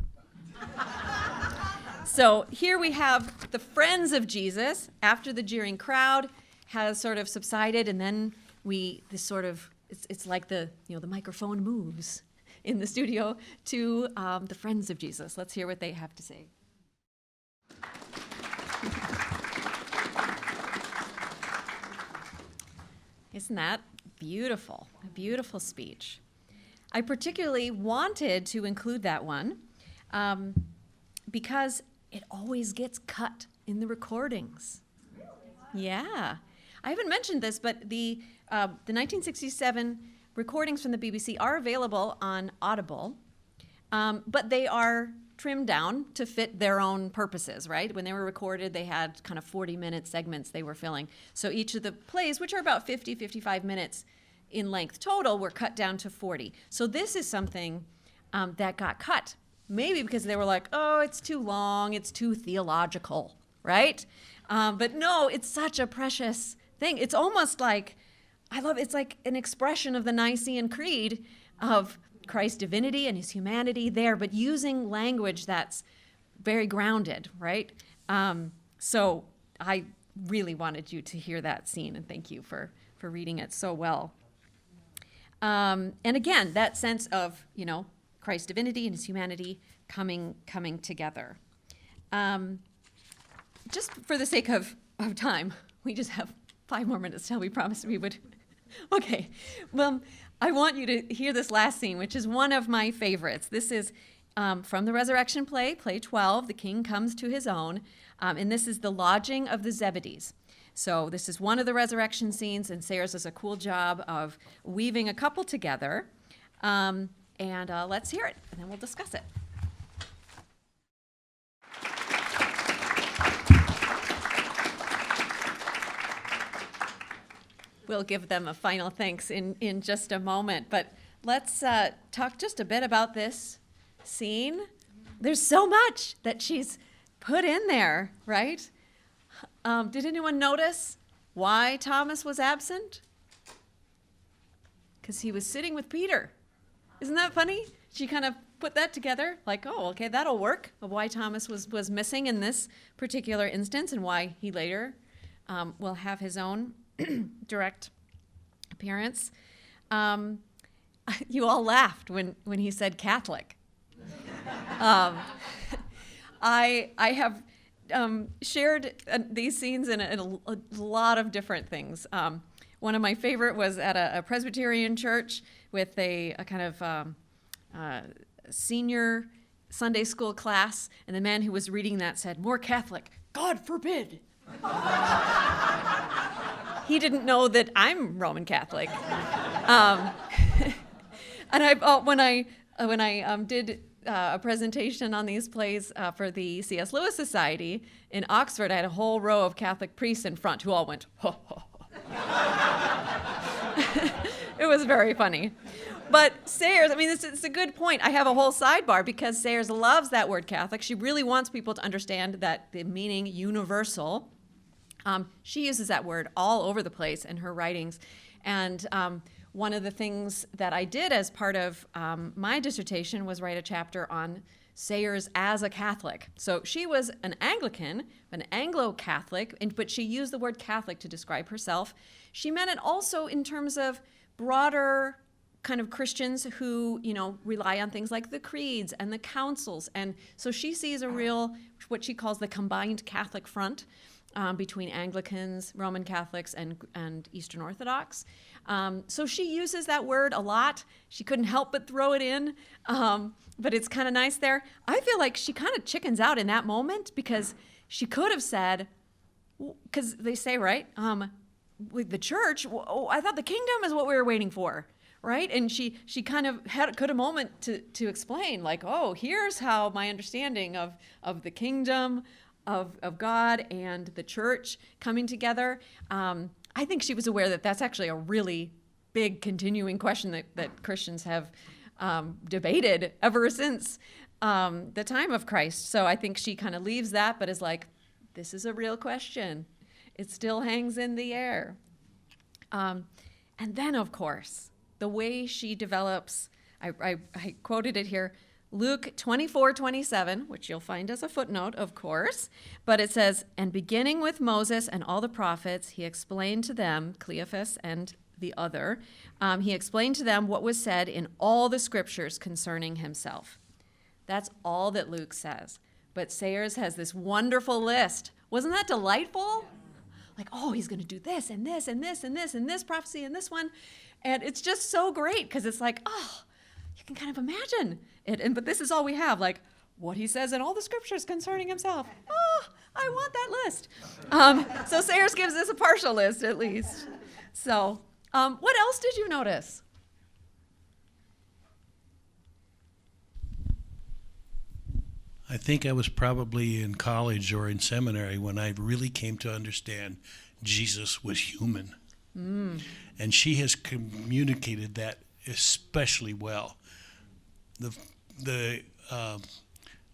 B: So here we have the friends of Jesus after the jeering crowd has sort of subsided, and then it's like the microphone moves in the studio to the friends of Jesus. Let's hear what they have to say. Isn't that beautiful? A beautiful speech. I particularly wanted to include that one because it always gets cut in the recordings. Yeah. I haven't mentioned this, but the 1967 recordings from the BBC are available on Audible, but they are trimmed down to fit their own purposes, right? When they were recorded, they had kind of 40-minute segments they were filling. So each of the plays, which are about 55 minutes in length total, were cut down to 40. So this is something that got cut, maybe because they were like, oh, it's too long, it's too theological, right? But no, it's such a precious thing. It's almost like, it's like an expression of the Nicene Creed of Christ's divinity and his humanity there, but using language that's very grounded, right? So I really wanted you to hear that scene, and thank you for reading it so well. And again, that sense of, Christ's divinity and his humanity coming together. Just for the sake of time, we just have 5 more minutes till we promised we would. Okay, well, I want you to hear this last scene, which is one of my favorites. This is from the Resurrection play, play 12, The King Comes to His Own, and this is the lodging of the Zebedees. So this is one of the resurrection scenes, and Sayers does a cool job of weaving a couple together. And let's hear it, and then we'll discuss it. We'll give them a final thanks in just a moment, but let's talk just a bit about this scene. There's so much that she's put in there, right? Did anyone notice why Thomas was absent? Because he was sitting with Peter. Isn't that funny? She kind of put that together, like, oh, okay, that'll work, of why Thomas was missing in this particular instance and why he later will have his own direct appearance. You all laughed when he said Catholic. I have shared these scenes in a lot of different things. One of my favorite was at a Presbyterian church with a kind of senior Sunday school class, and the man who was reading that said, "More Catholic, God forbid." He didn't know that I'm Roman Catholic. And when I did a presentation on these plays for the C.S. Lewis Society in Oxford, I had a whole row of Catholic priests in front who all went, ho, ho, ho. It was very funny. But Sayers, I mean, it's a good point. I have a whole sidebar because Sayers loves that word Catholic. She really wants people to understand that the meaning universal. She uses that word all over the place in her writings. And one of the things that I did as part of my dissertation was write a chapter on Sayers as a Catholic. So she was an Anglican, an Anglo-Catholic, but she used the word Catholic to describe herself. She meant it also in terms of broader kind of Christians who, rely on things like the creeds and the councils. And so she sees a real, what she calls the combined Catholic front between Anglicans, Roman Catholics, and Eastern Orthodox. So she uses that word a lot. She couldn't help but throw it in, but it's kind of nice there. I feel like she kind of chickens out in that moment because she could have said, because they say, right, with the church, I thought the kingdom is what we were waiting for, right? And she kind of could a moment to explain, like, oh, here's how my understanding of the kingdom, of God and the church coming together. I think she was aware that that's actually a really big continuing question that Christians have debated ever since the time of Christ. So I think she kind of leaves that, but is like, this is a real question. It still hangs in the air. And then, of course, the way she develops, I quoted it here, Luke 24:27, which you'll find as a footnote, of course, but it says, "And beginning with Moses and all the prophets, he explained to them," Cleophas and the other, he explained to them what was said in all the scriptures concerning himself. That's all that Luke says. But Sayers has this wonderful list. Wasn't that delightful? Like, oh, he's going to do this and this and this and this and this prophecy and this one. And it's just so great because it's like, oh, you can kind of imagine it. But this is all we have, like what he says in all the scriptures concerning himself. Oh, I want that list. So Sayers gives us a partial list at least. So what else did you notice?
M: I think I was probably in college or in seminary when I really came to understand Jesus was human. And she has communicated that especially well.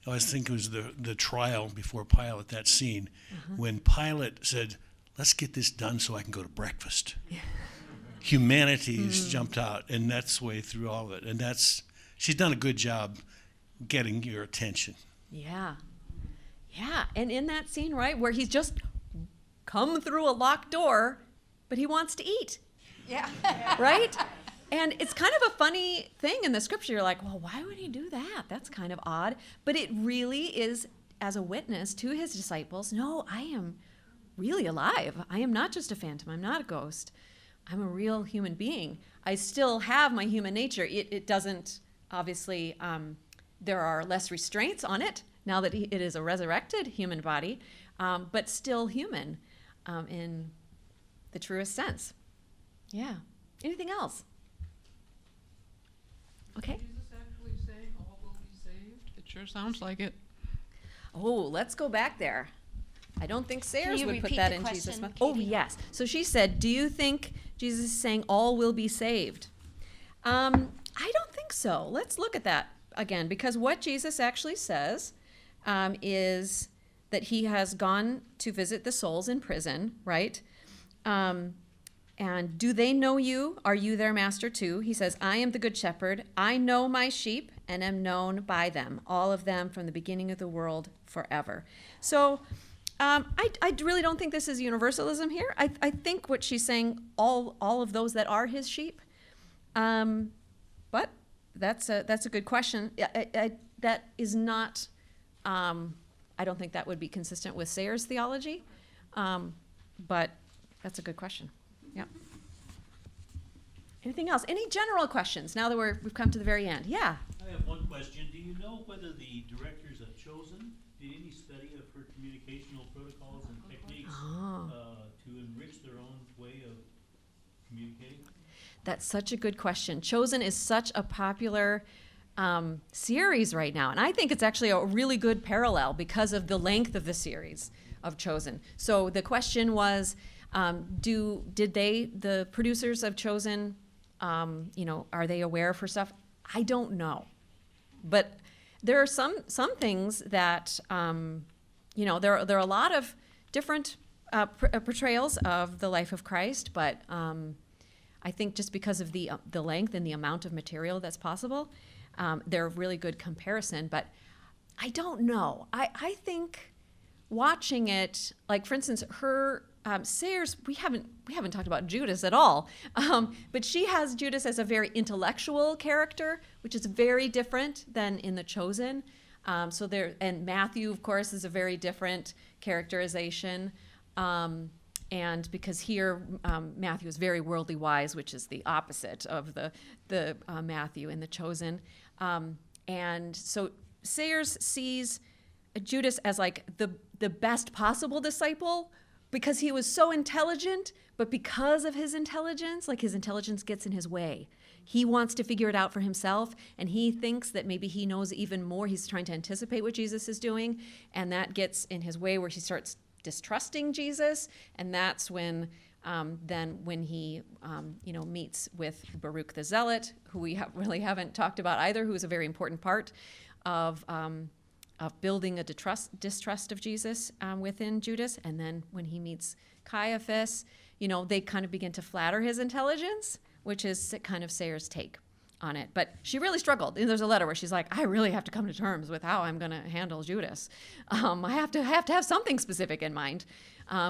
M: I think it was the trial before Pilate, that scene, when Pilate said, "Let's get this done so I can go to breakfast." Yeah. Humanity's jumped out, and that's the way through all of it. And she's done a good job getting your attention.
B: Yeah. Yeah. And in that scene, right, where he's just come through a locked door, but he wants to eat. Yeah. Right? And it's kind of a funny thing in the scripture. You're like, well, why would he do that? That's kind of odd. But it really is as a witness to his disciples. No, I am really alive. I am not just a phantom. I'm not a ghost. I'm a real human being. I still have my human nature. It doesn't, obviously, there are less restraints on it now that it is a resurrected human body, but still human in the truest sense. Yeah. Anything else? Okay.
N: Is Jesus actually saying all will be saved? It sure sounds like it.
B: Oh, let's go back there. I don't think Sayers
J: you
B: would put
J: repeat
B: that
J: the
B: in
J: question,
B: Jesus' mouth.
J: Katie?
B: Oh, yes. So she said, do you think Jesus is saying all will be saved? I don't think so. Let's look at that again, because what Jesus actually says is that he has gone to visit the souls in prison, right? And do they know you? Are you their master too? He says, I am the good shepherd. I know my sheep, and am known by them, all of them from the beginning of the world forever. So I really don't think this is universalism here. I think what she's saying, all of those that are his sheep. But that's a good question. That is not, I don't think that would be consistent with Sayers' theology, but that's a good question. Yeah. Anything else? Any general questions now that we've come to the very end? Yeah.
O: I have one question. Do you know whether the directors of Chosen did any study of her communicational protocols and techniques to enrich their own way of communicating?
B: That's such a good question. Chosen is such a popular series right now, and I think it's actually a really good parallel because of the length of the series of Chosen. So the question was, did the producers of Chosen, are they aware for stuff? I don't know, but there are some things that, there are a lot of different portrayals of the life of Christ, but I think just because of the length and the amount of material that's possible, they're a really good comparison. But I don't know. I think watching it, like for instance, her Sayers, we haven't talked about Judas at all, but she has Judas as a very intellectual character, which is very different than in The Chosen. And Matthew, of course, is a very different characterization. And because here Matthew is very worldly wise, which is the opposite of the Matthew in The Chosen. And so Sayers sees Judas as like the best possible disciple because he was so intelligent, but because of his intelligence, like his intelligence gets in his way. He wants to figure it out for himself, and he thinks that maybe he knows even more. He's trying to anticipate what Jesus is doing, and that gets in his way where he starts distrusting Jesus, and that's when when he meets with Baruch the Zealot, who we really haven't talked about either, who is a very important part of building a distrust of Jesus within Judas. And then when he meets Caiaphas, they kind of begin to flatter his intelligence, which is kind of Sayers' take on it. But she really struggled. There's a letter where she's like, I really have to come to terms with how I'm going to handle Judas. I have to have something specific in mind,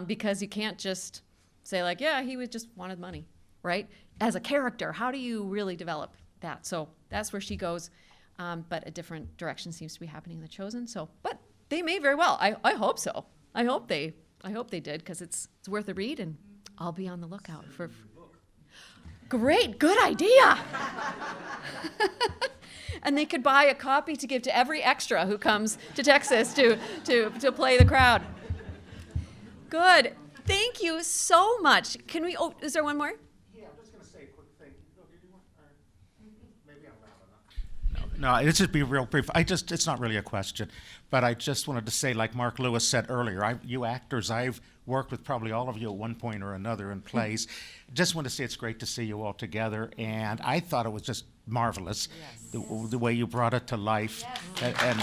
B: because you can't just say like, yeah, he just wanted money, right? As a character, how do you really develop that? So that's where she goes. But a different direction seems to be happening in The Chosen. So, but they may very well. I hope so. I hope they did, because it's worth a read, and I'll be on the lookout for. Great, good idea. And they could buy a copy to give to every extra who comes to Texas to play the crowd. Good. Thank you so much. Can we? Oh, is there one more?
P: Yeah, I'm just going to say a quick thing. Maybe I'm loud enough. No, it'll just be real brief. It's not really a question, but I just wanted to say, like Mark Lewis said earlier, you actors, I've worked with probably all of you at one point or another in plays. Just want to say it's great to see you all together, and I thought it was just marvelous, the way you brought it to life. Yes. And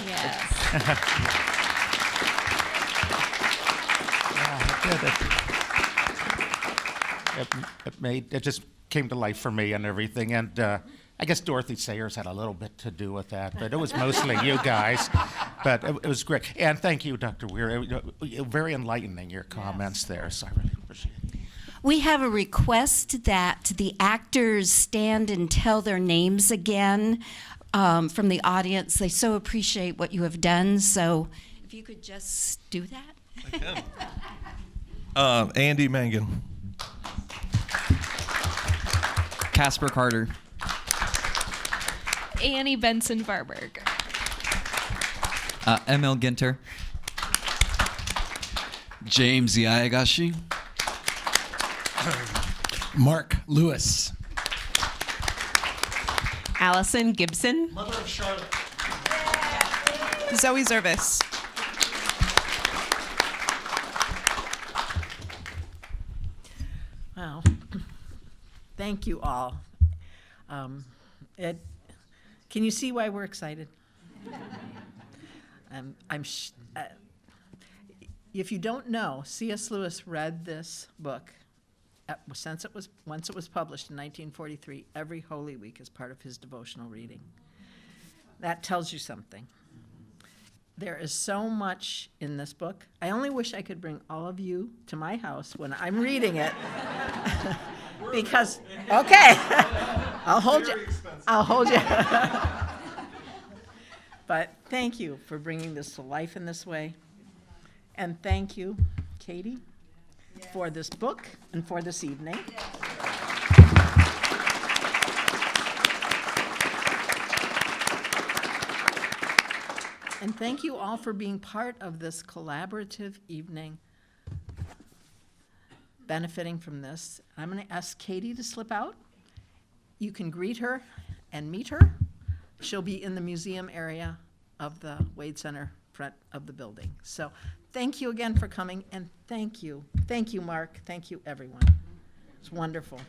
P: it just came to life for me and everything, and I guess Dorothy Sayers had a little bit to do with that, but it was mostly you guys. But it was great. And thank you, Dr. Weir. Very enlightening, your comments there, so I really appreciate it.
E: We have a request that the actors stand and tell their names again from the audience. They so appreciate what you have done, so if you could just do that.
I: I can. Andy Mangan.
Q: Casper Carter.
K: Annie Benson Farberg.
Q: Emil Ginter.
H: James Iayagashi.
R: Mark Lewis.
S: Allison Gibson.
C: Mother of Charlotte.
S: Zoe Zervis.
A: Wow. Thank you all. Can you see why we're excited? If you don't know, C.S. Lewis read this book once it was published in 1943, every Holy Week as part of his devotional reading. that tells you something. There is so much in this book. I only wish I could bring all of you to my house when I'm reading it. Because, okay, I'll hold you. I'll hold you. But thank you for bringing this to life in this way. And thank you, Katie, for this book and for this evening. And thank you all for being part of this collaborative evening, benefiting from this. I'm going to ask Katie to slip out. You can greet her and meet her. She'll be in the museum area of the Wade Center front of the building. So thank you again for coming, and thank you. Thank you, Mark. Thank you, everyone. It's wonderful.